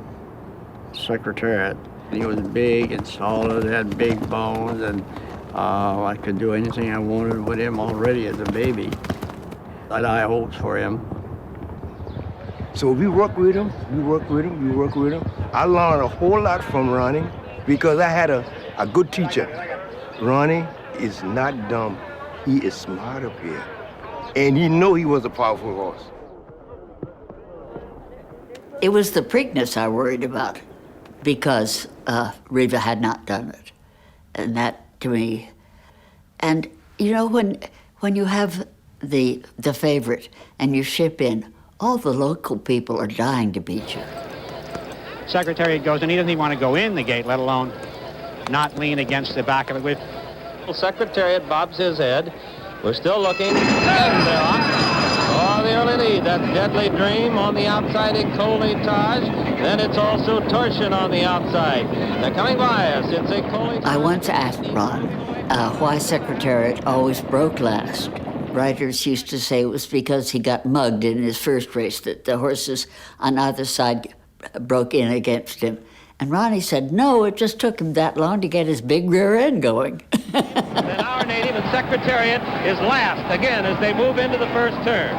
Secretariat. He was big and solid, had big bones, and I could do anything I wanted with him already as a baby. I had high hopes for him. So we work with him, I learned a whole lot from Ronnie because I had a good teacher. Ronnie is not dumb, he is smart up here. And he knew he was a powerful horse. It was the Preakness I worried about because Riva had not done it. And that, to me, and you know, when you have the favorite and you ship in, all the local people are dying to beat you. Secretariat goes, and he doesn't even want to go in the gate, let alone not lean against the back of it. Secretariat bobs his head. We're still looking. And they're off. Oh, the early lead. That's Deadly Dream on the outside in Coletage. Then it's also Torsion on the outside. They're coming by us. It's a Coletage. I once asked Ron why Secretariat always broke last. Writers used to say it was because he got mugged in his first race, that the horses on either side broke in against him. And Ronnie said, no, it just took him that long to get his big rear end going. Then our native and Secretariat is last again as they move into the first turn.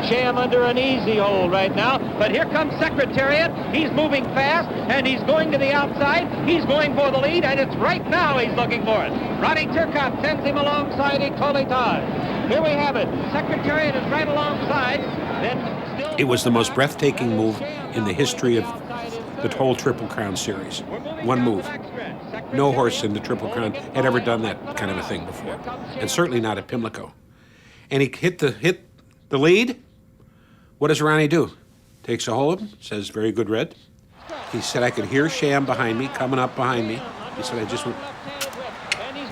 Sham under an easy hold right now, but here comes Secretariat. He's moving fast, and he's going to the outside. He's going for the lead, and it's right now he's looking for it. Ronnie Turcotte sends him alongside Ecolitage. Here we have it. Secretariat is right alongside. Then still... It was the most breathtaking move in the history of the whole Triple Crown series. One move. No horse in the Triple Crown had ever done that kind of a thing before, and certainly not at Pimlico. And he hit the lead. What does Ronnie do? Takes a hold of him, says, very good, Red. He said, I could hear Sham behind me, coming up behind me. He said, I just went...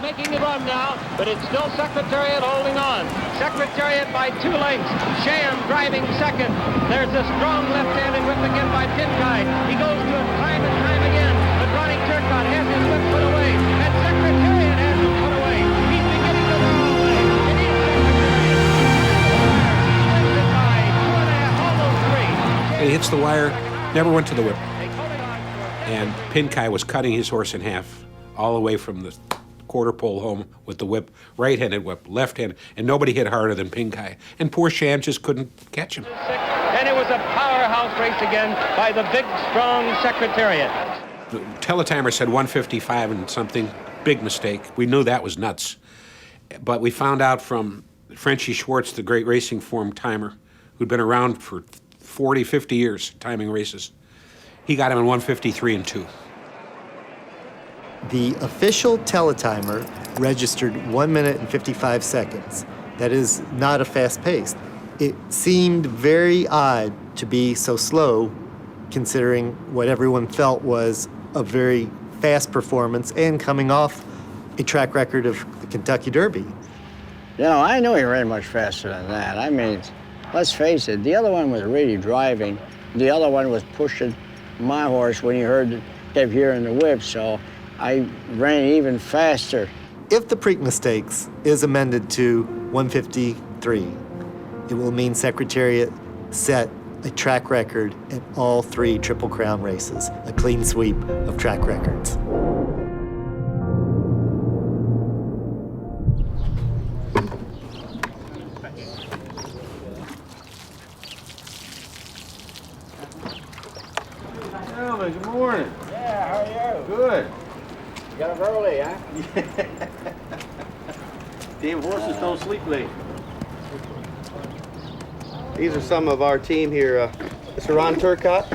Making the run now, but it's still Secretariat holding on. Secretariat by 2 lengths. Sham driving second. There's a strong left-handed whip again by Pinkai. He goes to it time and time again, but Ronnie Turcotte has his whip put away, and Secretariat has him put away. He's beginning to run away. It is Secretariat. By 2.5, almost 3. And he hits the wire, never went to the whip. And Pinkai was cutting his horse in half all the way from the quarter pole home with the whip, right-handed whip, left-handed, and nobody hit harder than Pinkai. And poor Sham just couldn't catch him. And it was a powerhouse race again by the big, strong Secretariat. The teletimer said 155 and something, big mistake. We knew that was nuts. But we found out from Frenchie Schwartz, the great racing form timer, who'd been around for 40, 50 years timing races. He got him in 153 and 2. The official teletimer registered 1 minute and 55 seconds. That is not a fast pace. It seemed very odd to be so slow, considering what everyone felt was a very fast performance and coming off a track record of the Kentucky Derby. You know, I know he ran much faster than that. I mean, let's face it, the other one was really driving. The other one was pushing my horse when he kept hearing the whip, so I ran even faster. If the Preakness Stakes is amended to 153, it will mean Secretariat set a track record at all 3 Triple Crown races, a clean sweep of track records. Good. You got up early, huh? Damn horses don't sleep late. These are some of our team here. Mr. Ron Turcotte.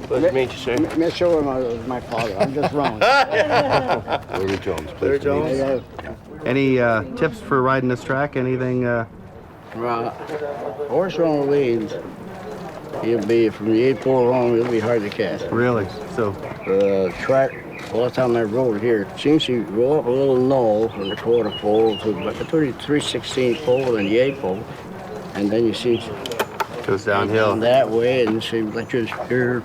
Pleasure to meet you, sir. Mr. Orma was my father. I'm just Ron. Larry Jones. Larry Jones. Any tips for riding this track? Anything? Well, horse on leads. He'll be from the 8 pole on. It'll be hard to catch. Really? So the track. Last time I rode here, seems to go up a little knoll from the 1/4 pole to about the 3/16 pole and the 8 pole, and then you see goes downhill that way, and it seems like you're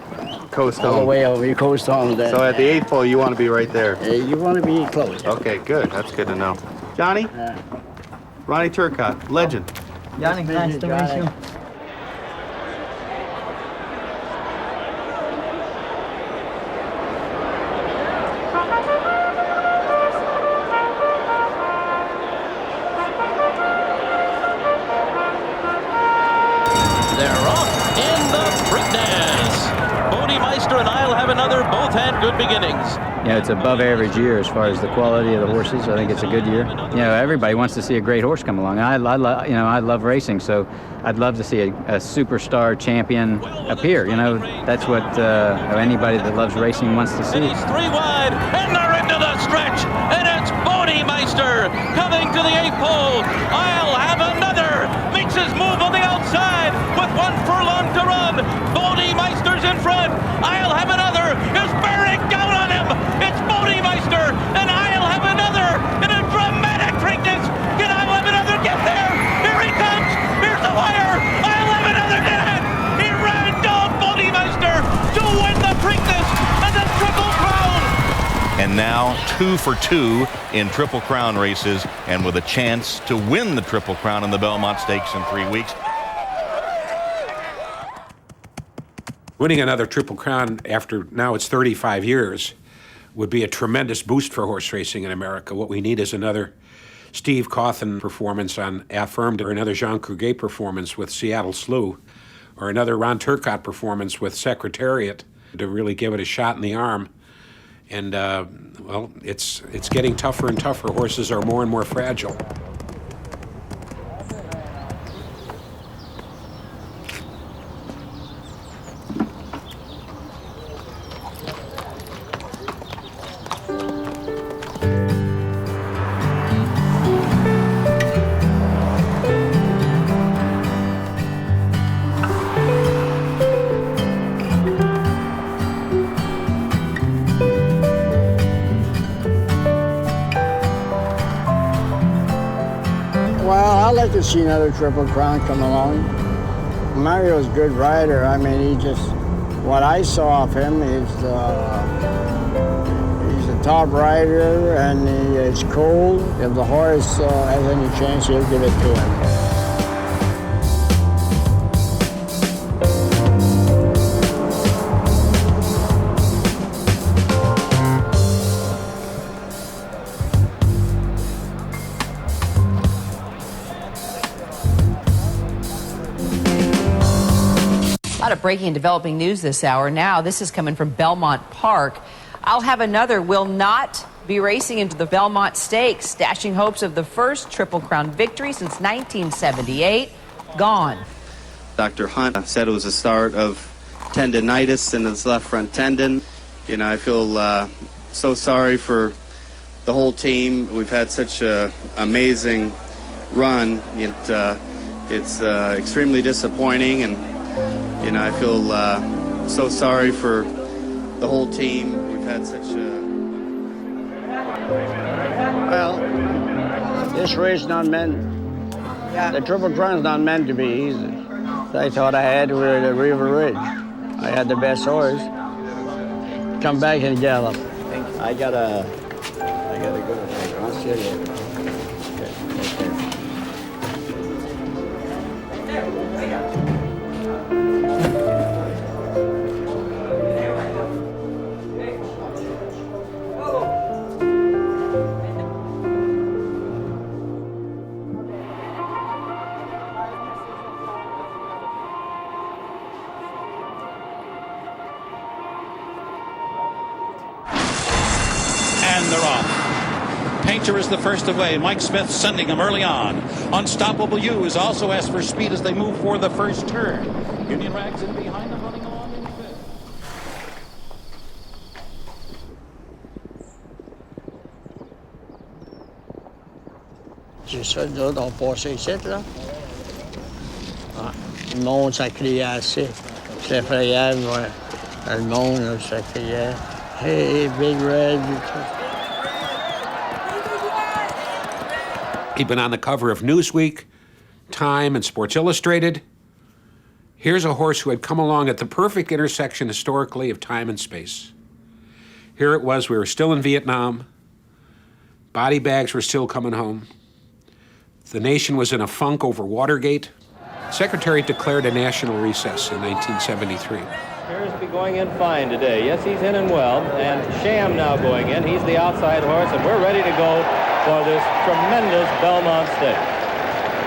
coast all home. the way over. You coast on that. So at the 8 pole, you want to be right there. You want to be close. Okay, good. That's good to know. Johnny, Ronnie Turcotte, legend. Johnny, nice to meet you. They're off in the Preakness. Bodie Meister and I'll have another. Both had good beginnings. Yeah, it's above average year as far as the quality of the horses. I think it's a good year. You know, everybody wants to see a great horse come along. I love racing, so I'd love to see a superstar champion appear. You know, that's what anybody that loves racing wants to see. And he's 3 wide, and they're into the stretch, and it's Bodie Meister coming to the 8 pole. I'll have another. Makes his move on the outside with 1 furlong to run. Bodie Meister's in front. I'll have another. Is bearing down on him. It's Bodie Meister, and I'll have another in a dramatic Preakness. Can I have another get there? Here he comes. Here's the wire. I'll have another get it. He ran down Bodie Meister to win the Preakness and the Triple Crown. And now 2 for 2 in Triple Crown races, and with a chance to win the Triple Crown in the Belmont Stakes in 3 weeks. Winning another Triple Crown after now it's 35 years would be a tremendous boost for horse racing in America. What we need is another Steve Cauthen performance on Affirmed, or another Jean Cruguet performance with Seattle Slew, or another Ron Turcotte performance with Secretariat to really give it a shot in the arm. And, well, it's getting tougher and tougher. Horses are more and more fragile. I'd like to see another Triple Crown come along. Mario's a good rider. I mean, what I saw of him is he's a top rider, and it's cold. If the horse has any chance, he'll give it to him. A lot of breaking and developing news this hour. Now, this is coming from Belmont Park. I'll have another will not be racing into the Belmont Stakes, dashing hopes of the first Triple Crown victory since 1978. Gone. Dr. Hunt said it was a start of tendinitis in his left front tendon. You know, I feel so sorry for the whole team. We've had such an amazing run. It's extremely disappointing, and you know, I feel so sorry for the whole team. We've had such a... Well, this race not meant... The Triple Crown's not meant to be easy. I thought I had with the Riva Ridge. I had the best horse. Come back and gallop. I gotta go. I'll see you. and they're off. Painter is the first away. Mike Smith sending him early on. Unstoppable U is also asked for speed as they move for the first turn. Union Rags in behind them, running along in fifth. C'est ça, nous autres, on passait ici, là. Ah, le monde, ça criait assez. C'est effrayant, ouais. Le monde, là, ça criait. Hey, Big Red. He'd been on the cover of Newsweek, Time, and Sports Illustrated. Here's a horse who had come along at the perfect intersection historically of time and space. Here it was, we were still in Vietnam. Body bags were still coming home. The nation was in a funk over Watergate. Secretariat declared a national recess in 1973. Appears to be going in fine today. Yes, he's in and well. And Sham now going in. He's the outside horse, and we're ready to go for this tremendous Belmont Stakes.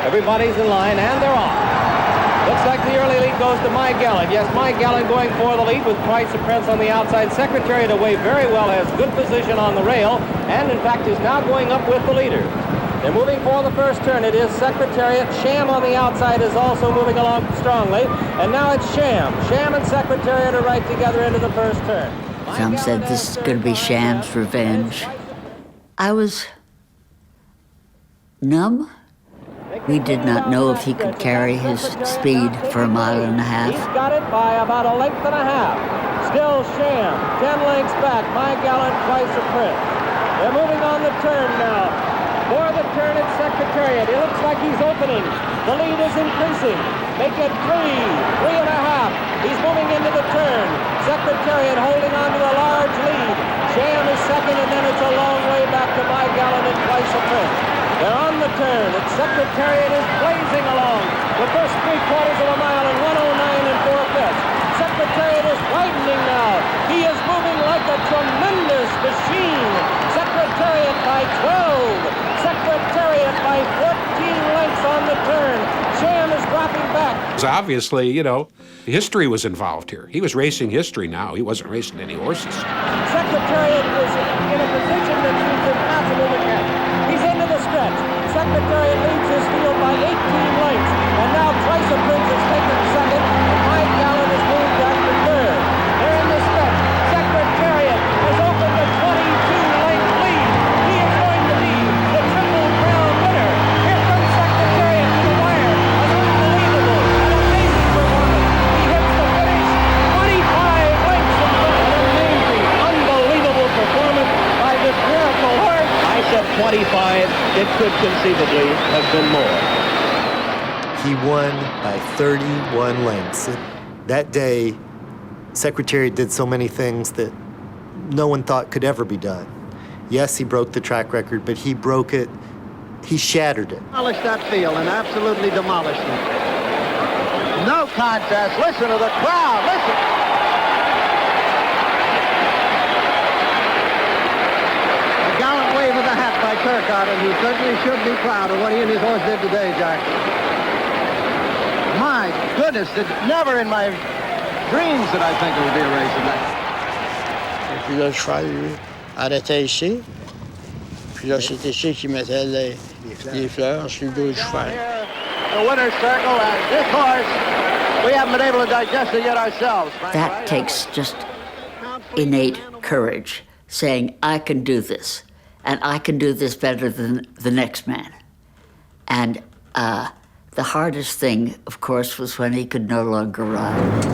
Everybody's in line, and they're off. Looks like the early lead goes to My Gallant. Yes, My Gallant going for the lead with Price of Prince on the outside. Secretariat away very well, has good position on the rail, and in fact is now going up with the leader. They're moving for the first turn. It is Secretariat. Sham on the outside is also moving along strongly. And now it's Sham. Sham and Secretariat are right together into the first turn. Some said this is going to be Sham's revenge. I was numb. We did not know if he could carry his speed for a mile and a half. He's got it by about a length and a half. Still Sham, 10 lengths back. My Gallant, Price of Prince. They're moving on the turn now. For the turn at Secretariat. It looks like he's opening. The lead is increasing. Make it 3, 3.5. He's moving into the turn. Secretariat holding on to a large lead. Sham is second, and then it's a long way back to My Gallant and Price of Prince. They're on the turn. And Secretariat is blazing along. The first 3/4 of a mile in 109 and 4/5. Secretariat is widening now. He is moving like a tremendous machine. Secretariat by 12. Secretariat by 14 lengths on the turn. Sham is dropping back. Obviously, you know, history was involved here. He was racing history now. He wasn't racing any horses. Secretariat is in a position that seems impossible to catch. He's into the stretch. Secretariat leads his field by 18 lengths. And now Price of Prince is taken second. And My Gallant has moved back to third. They're in the stretch. Secretariat has opened a 22-length lead. He is going to be the Triple Crown winner. Here comes Secretariat to the wire. An unbelievable, an amazing performance. He hits the finish 25 lengths in front. An amazing, unbelievable performance by this miracle horse. I said 25. It could conceivably have been more. He won by 31 lengths. That day, Secretariat did so many things that no one thought could ever be done. Yes, he broke the track record, but he broke it, he shattered it. Demolished that field and absolutely demolished it. No contest. Listen to the crowd. Listen. A gallant wave of the hat by Turcotte, and he certainly should be proud of what he and his horse did today, Jack. My goodness, never in my dreams did I think it would be a race tonight. Et puis là, le cheval, lui, arrêtait ici. Puis là, c'est ici qu'il mettait les fleurs sur le dos du cheval. The winner's circle, and this horse, we haven't been able to digest it yet ourselves. That takes just innate courage, saying, I can do this, and I can do this better than the next man. And the hardest thing, of course, was when he could no longer ride.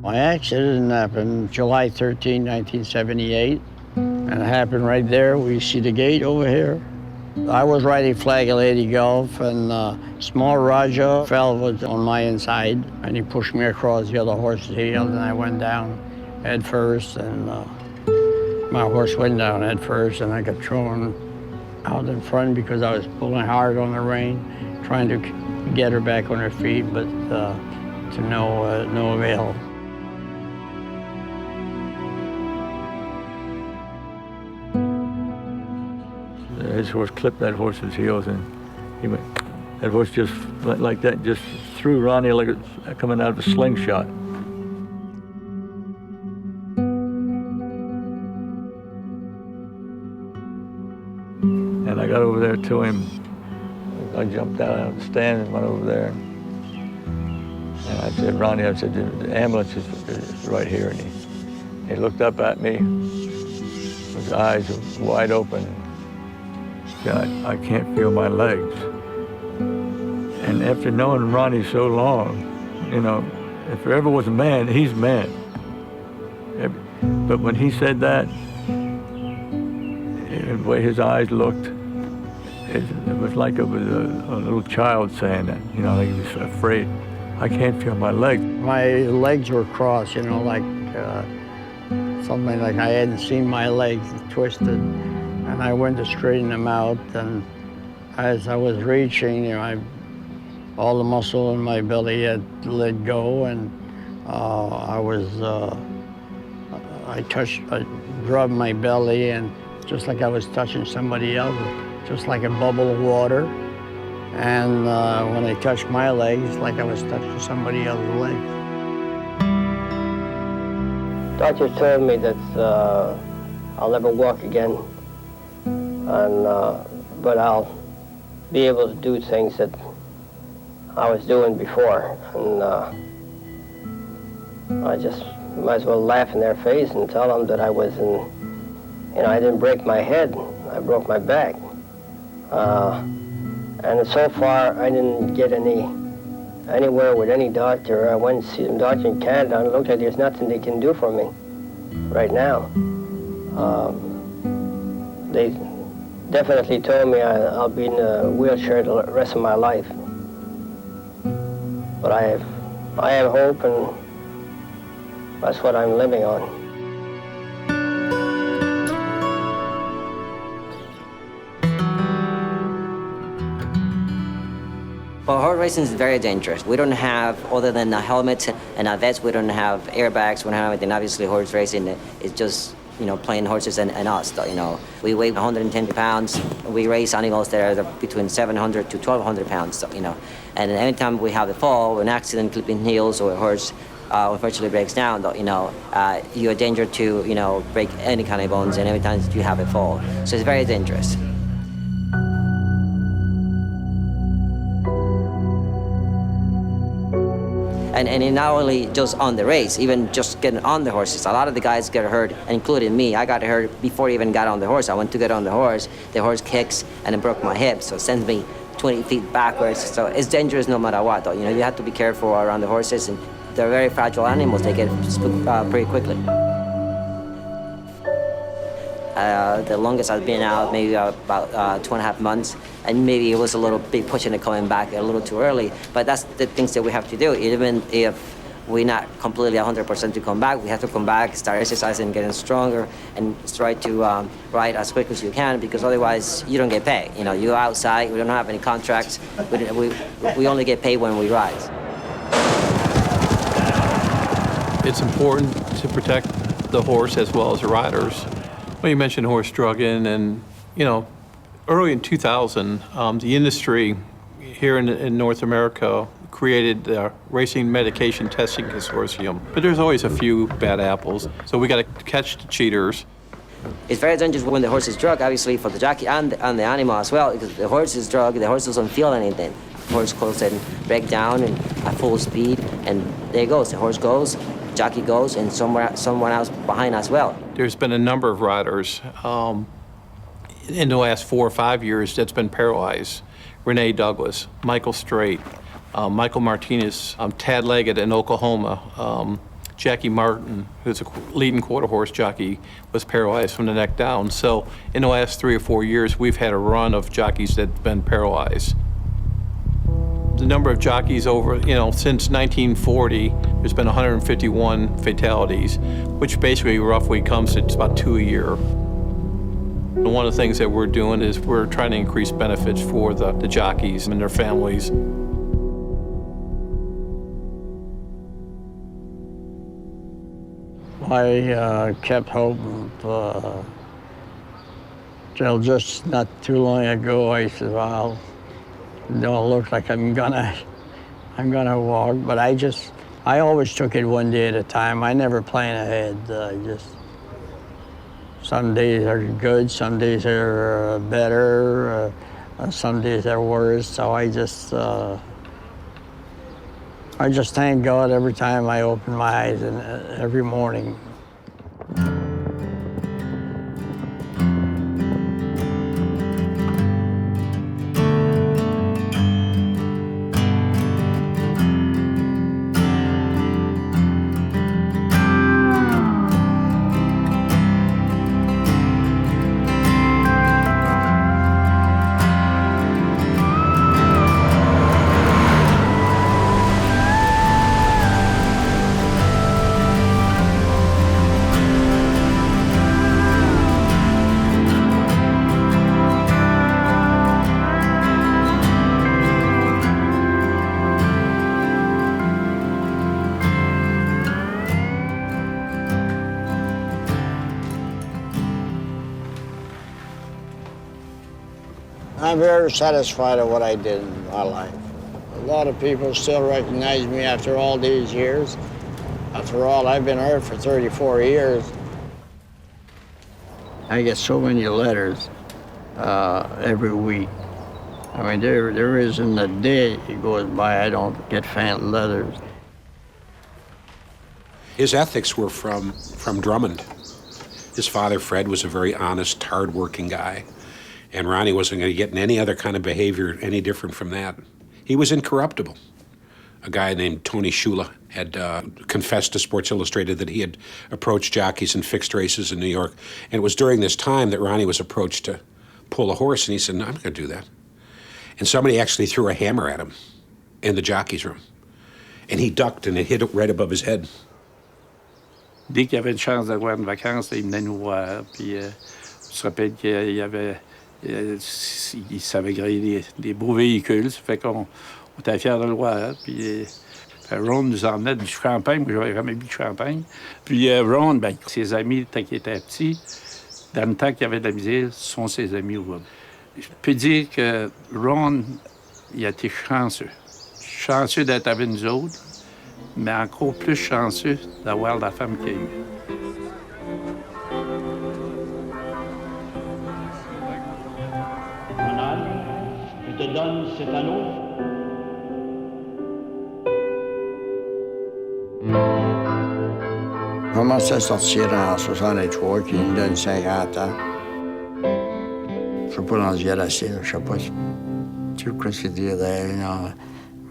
My accident happened July 13, 1978, and it happened right there. We see the gate over here. I was riding Flag Lady Golf, and Small Raja fell on my inside, and he pushed me across the other horse's heel, and I went down head first, and my horse went down head first, and I got thrown out in front because I was pulling hard on the rein, trying to get her back on her feet, but to no avail. His horse clipped that horse's heels, and he went It was just like that, just threw Ronnie like coming out of a slingshot. And I got over there to him. I jumped out of the stand and went over there. And I said, Ronnie, I said, the ambulance is right here. And he looked up at me. His eyes were wide open. He said, I can't feel my legs. And after knowing Ronnie so long, you know, if there ever was a man, he's a man. But when he said that, the way his eyes looked, it was like it was a little child saying that, you know, like he was afraid. I can't feel my legs. My legs were crossed, you know, like something like I hadn't seen my legs twisted. And I went to straighten them out, and as I was reaching, you know, all the muscle in my belly had let go, and I rubbed my belly, and just like I was touching somebody else, just like a bubble of water. And when I touched my legs, like I was touching somebody else's legs. Doctor told me that I'll never walk again, and but I'll be able to do things that I was doing before, and I just might as well laugh in their face and tell them that I was in, you know, I didn't break my head, I broke my back. And so far, I didn't get anywhere with any doctor. I went to see some doctor in Canada, and it looked like there's nothing they can do for me right now. They definitely told me I'll be in a wheelchair the rest of my life. But I have hope, and that's what I'm living on. Well, horse racing is very dangerous. We don't have, other than a helmet and a vest, we don't have airbags, we don't have anything. Obviously, horse racing is just, you know, playing horses and us, you know. We weigh 110 pounds. We race animals that are between 700 to 1,200 pounds, you know. And anytime we have a fall, an accident, clipping heels, or a horse unfortunately breaks down, you know, you're in danger to, you know, break any kind of bones, and every time you have a fall. So it's very dangerous. And it not only just on the race, even just getting on the horses. A lot of the guys get hurt, including me. I got hurt before I even got on the horse. I went to get on the horse kicks, and it broke my hip, so it sends me 20 feet backwards. So it's dangerous no matter what, though. You know, you have to be careful around the horses, and they're very fragile animals. They get spooked pretty quickly. The longest I've been out, maybe about 2.5 months, and maybe it was a little bit pushing it coming back a little too early, but that's the things that we have to do. Even if we're not completely 100% to come back, we have to come back, start exercising, getting stronger, and try to ride as quick as you can, because otherwise you don't get paid. You know, you're outside, we don't have any contracts, we only get paid when we ride. It's important to protect the horse as well as the riders. Well, you mentioned horse drugging, and, you know, early in 2000, the industry here in North America created the Racing Medication Testing Consortium. But there's always a few bad apples, so we got to catch the cheaters. It's very dangerous when the horse is drugged, obviously, for the jockey and the animal as well, because the horse is drugged, the horse doesn't feel anything. The horse goes and break down and at full speed, and there it goes. The horse goes, jockey goes, and someone else behind as well. There's been a number of riders in the last 4 or 5 years that's been paralyzed. Renee Douglas, Michael Strait, Michael Martinez, Tad Leggett in Oklahoma, Jackie Martin, who's a leading quarter horse jockey, was paralyzed from the neck down. So in the last 3 or 4 years, we've had a run of jockeys that've been paralyzed. The number of jockeys over, you know, since 1940, there's been 151 fatalities, which basically roughly comes to about 2 a year. And one of the things that we're doing is we're trying to increase benefits for the jockeys and their families. I kept hoping till just not too long ago. I said, well, don't look like I'm gonna walk, but I always took it one day at a time. I never planned ahead. Some days are good, some days are better, some days are worse. So I just thank God every time I open my eyes and every morning. I'm very satisfied with what I did in my life. A lot of people still recognize me after all these years. After all, I've been hurt for 34 years. I get so many letters every week. I mean, there isn't a day that goes by I don't get fan letters. His ethics were from Drummond. His father, Fred, was a very honest, hard-working guy. And Ronnie wasn't going to get in any other kind of behavior any different from that. He was incorruptible. A guy named Tony Shula had confessed to Sports Illustrated that he had approached jockeys in fixed races in New York. And it was during this time that Ronnie was approached to pull a horse, and he said, no, I'm not going to do that. And somebody actually threw a hammer at him in the jockey's room. And he ducked, and it hit right above his head. Dès qu'il y avait une chance d'avoir une vacance, il venait nous voir. Puis, je me rappelle qu'il y avait... il savait gréer des beaux véhicules, ça fait qu'on était fiers de le voir. Puis Ron nous emmenait du champagne, moi j'avais jamais bu de champagne. Puis Ron, ben, ses amis, tant qu'il était petit, dans le temps qu'il y avait de la misère, sont ses amis. Je peux dire que Ron, il a été chanceux. Chanceux d'être avec nous autres, mais encore plus chanceux d'avoir la femme qu'il a eue. Je te donne cet anneau. Je commençais à sortir en 63, qui me donne 50 ans. Je suis pas rendu à la cible, je sais pas quoi se dire d'ailleurs.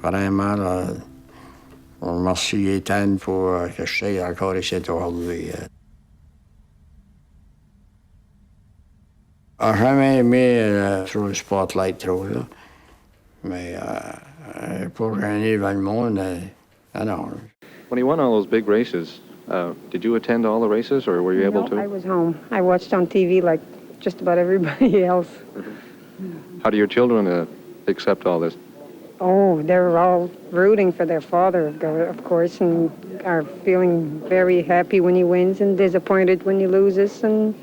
Vraiment, là, on remercie Ethan pour que je sois encore ici aujourd'hui. J'ai jamais aimé through le spotlight trop, là. Mais pour gagner devant le monde, non. When he won all those big races, did you attend all the races, or were you able to? I was home. I watched on TV like just about everybody else. How do your children accept all this? Oh, they're all rooting for their father, of course, and are feeling very happy when he wins and disappointed when he loses, and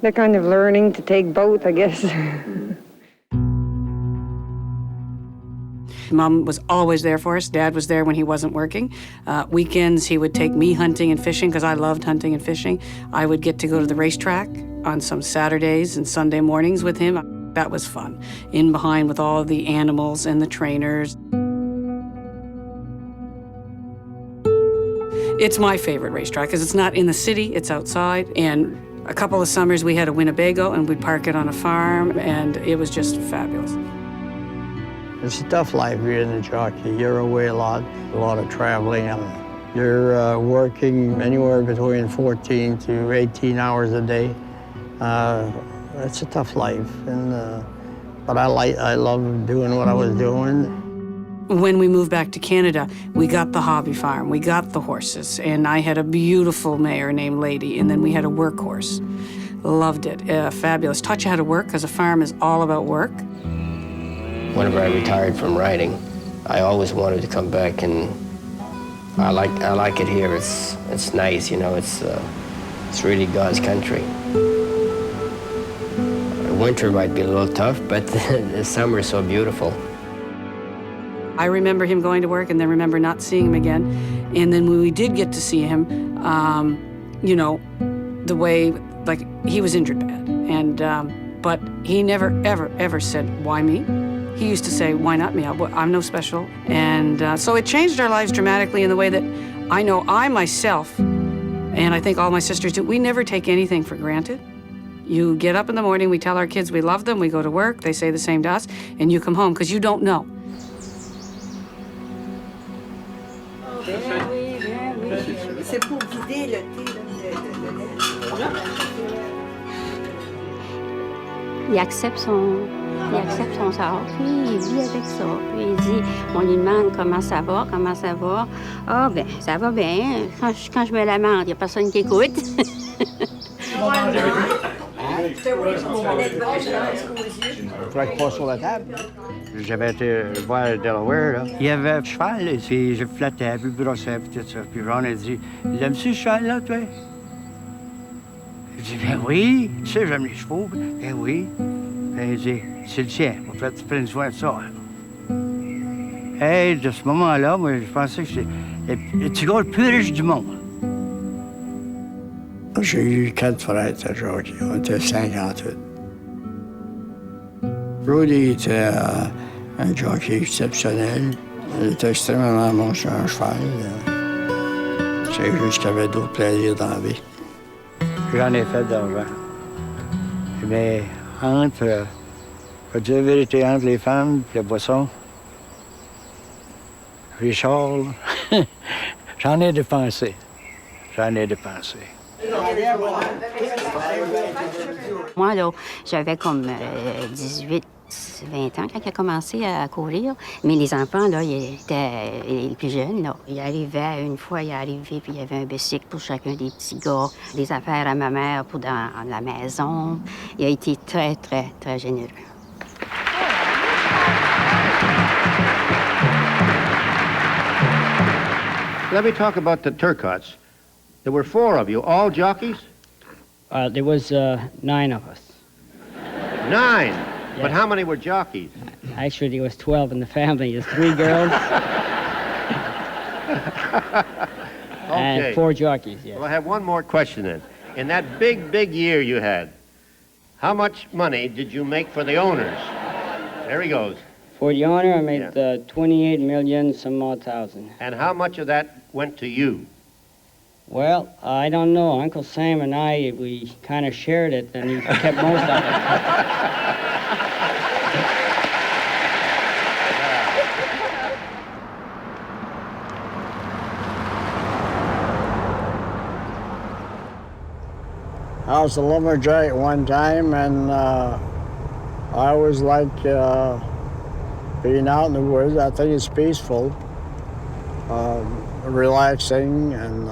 they're kind of learning to take both, I guess. Mom was always there for us. Dad was there when he wasn't working. Weekends, he would take me hunting and fishing because I loved hunting and fishing. I would get to go to the racetrack on some Saturdays and Sunday mornings with him. That was fun. In behind with all the animals and the trainers. It's my favorite racetrack because it's not in the city, it's outside. And a couple of summers we had a Winnebago and we'd park it on a farm, and it was just fabulous. It's a tough life being a jockey. You're away a lot of traveling, and you're working anywhere between 14 to 18 hours a day. It's a tough life, but I love doing what I was doing. When we moved back to Canada, we got the hobby farm, we got the horses, and I had a beautiful mare named Lady, and then we had a workhorse. Loved it, fabulous. Taught you how to work, because a farm is all about work. Whenever I retired from riding, I always wanted to come back, and I like it here. It's nice, you know. It's really God's country. Winter might be a little tough, but the summer is so beautiful. I remember him going to work and then remember not seeing him again. And then when we did get to see him, you know, the way, like, he was injured bad. And, but he never, ever, ever said, why me? He used to say, why not me? I'm no special. And so it changed our lives dramatically in the way that I know I myself, and I think all my sisters do, we never take anything for granted. You get up in the morning, we tell our kids we love them, we go to work, they say the same to us, and you come home because you don't know. C'est pour vider le thé. Il accepte son sort, puis il vit avec ça. Puis il dit, on lui demande comment ça va. Ah, ben, ça va bien. Quand je me lamente, il n'y a personne qui écoute. Il faudrait qu'il passe sur la table. J'avais été voir Delaware, là. Il y avait un cheval, et je flattais, puis brossais, puis tout ça. Puis Ron a dit, l'aimes-tu, ce cheval-là, toi? J'ai dit, ben oui. Tu sais, j'aime les chevaux. Ben oui. Ben, il dit, c'est le tien. En fait, tu prends soin de ça. Hey, de ce moment-là, moi, je pensais que c'était le petit gars le plus riche du monde. J'ai eu 4 frères à jockey. On était 58. Rudy était un jockey exceptionnel. Il était extrêmement bon sur un cheval. C'est juste qu'il y avait d'autres plaisirs dans la vie. J'en ai fait d'argent. Mais entre, faut dire la vérité, entre les femmes et la boisson, Richard, j'en ai dépensé. Moi, là, j'avais comme 18, 20 ans quand il a commencé à courir. Mais les enfants, là, ils étaient les plus jeunes, là. Il arrivait, une fois, il est arrivé, puis il y avait un bicycle pour chacun des petits gars, des affaires à ma mère pour dans la maison. Il a été très, très, très généreux. Let me talk about the Turcottes. There were 4 of you, all jockeys? There was 9 of us. 9? Yeah. But how many were jockeys? Actually, there was 12 in the family. There's 3 girls. And 4 jockeys, yes. Well, I have one more question then. In that big year you had, how much money did you make for the owners? There he goes. For the owner, I made 28 million, some odd thousand. And how much of that went to you? Well, I don't know. Uncle Sam and I, we kind of shared it, and he kept most of it. I was a lumberjack at one time, and I always like being out in the woods. I think it's peaceful, relaxing, and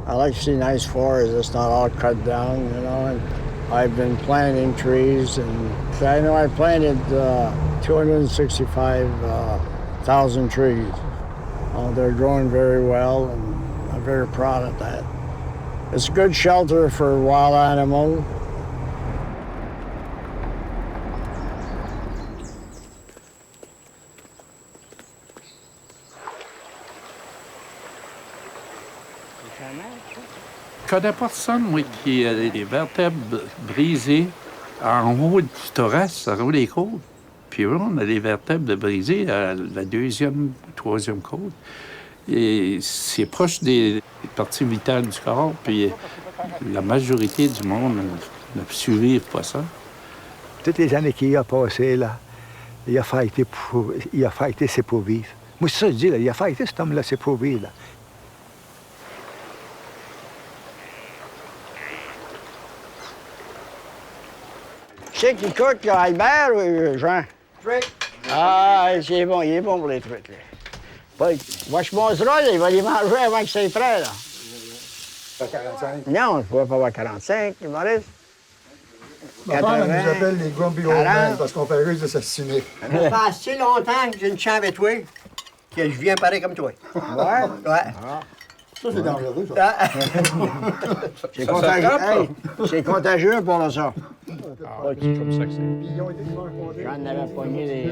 I like to see nice forests. It's not all cut down, you know. And I've been planting trees, and I know I planted 265,000 trees. They're growing very well, and I'm very proud of that. It's a good shelter for wild animals. Je connais personne, moi, qui a des vertèbres brisées en haut du thorax, en haut des côtes. Puis là, on a des vertèbres brisées à la 2e, 3e côte. Et c'est proche des parties vitales du corps, puis la majorité du monde ne survit pas ça. Toutes les années qu'il a passées, là, il a fighté c'est pour vivre. Moi, c'est ça que je dis, là, il a fighté cet homme-là, c'est pour vivre, là. Tu sais qui coûte, Albert ou Jean? Truc. Ah, c'est bon, il est bon pour les trucs, là. Wash-Monster, il va les manger avant que c'est prêt, là. Pas 45. Non, on ne pourrait pas avoir 45, Maurice. Ma femme, elle nous appelle les Grumpy Old Men parce qu'on fait risque d'assassiner. Ça fait assez longtemps que j'ai une chambre avec toi que je viens pareil comme toi. Ouais? Ouais. Ça, c'est dangereux, ça. C'est contagieux. Hey, c'est contagieux pour le ça. C'est comme ça que c'est. J'en avais pogné des...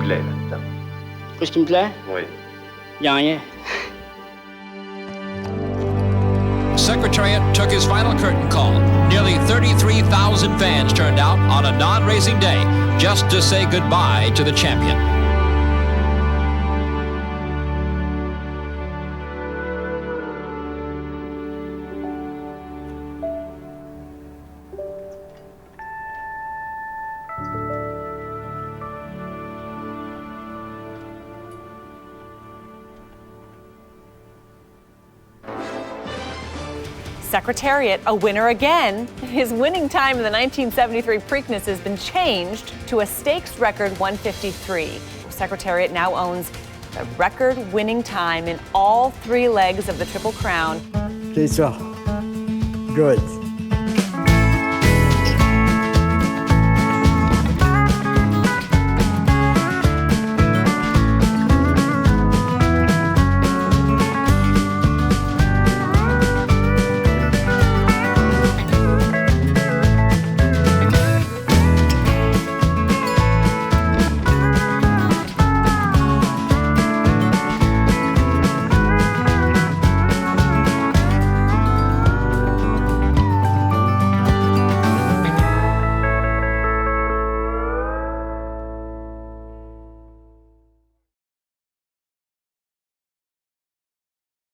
plaît là-dedans? Qu'est-ce qui me plaît? Oui. Y a rien. Secretariat took his final curtain call. Nearly 33,000 fans turned out on a non-racing day just to say goodbye to the champion. Secretariat, a winner again. His winning time in the 1973 Preakness has been changed to a stakes record 153. Secretariat now owns a record winning time in all 3 legs of the Triple Crown. C'est ça. Good.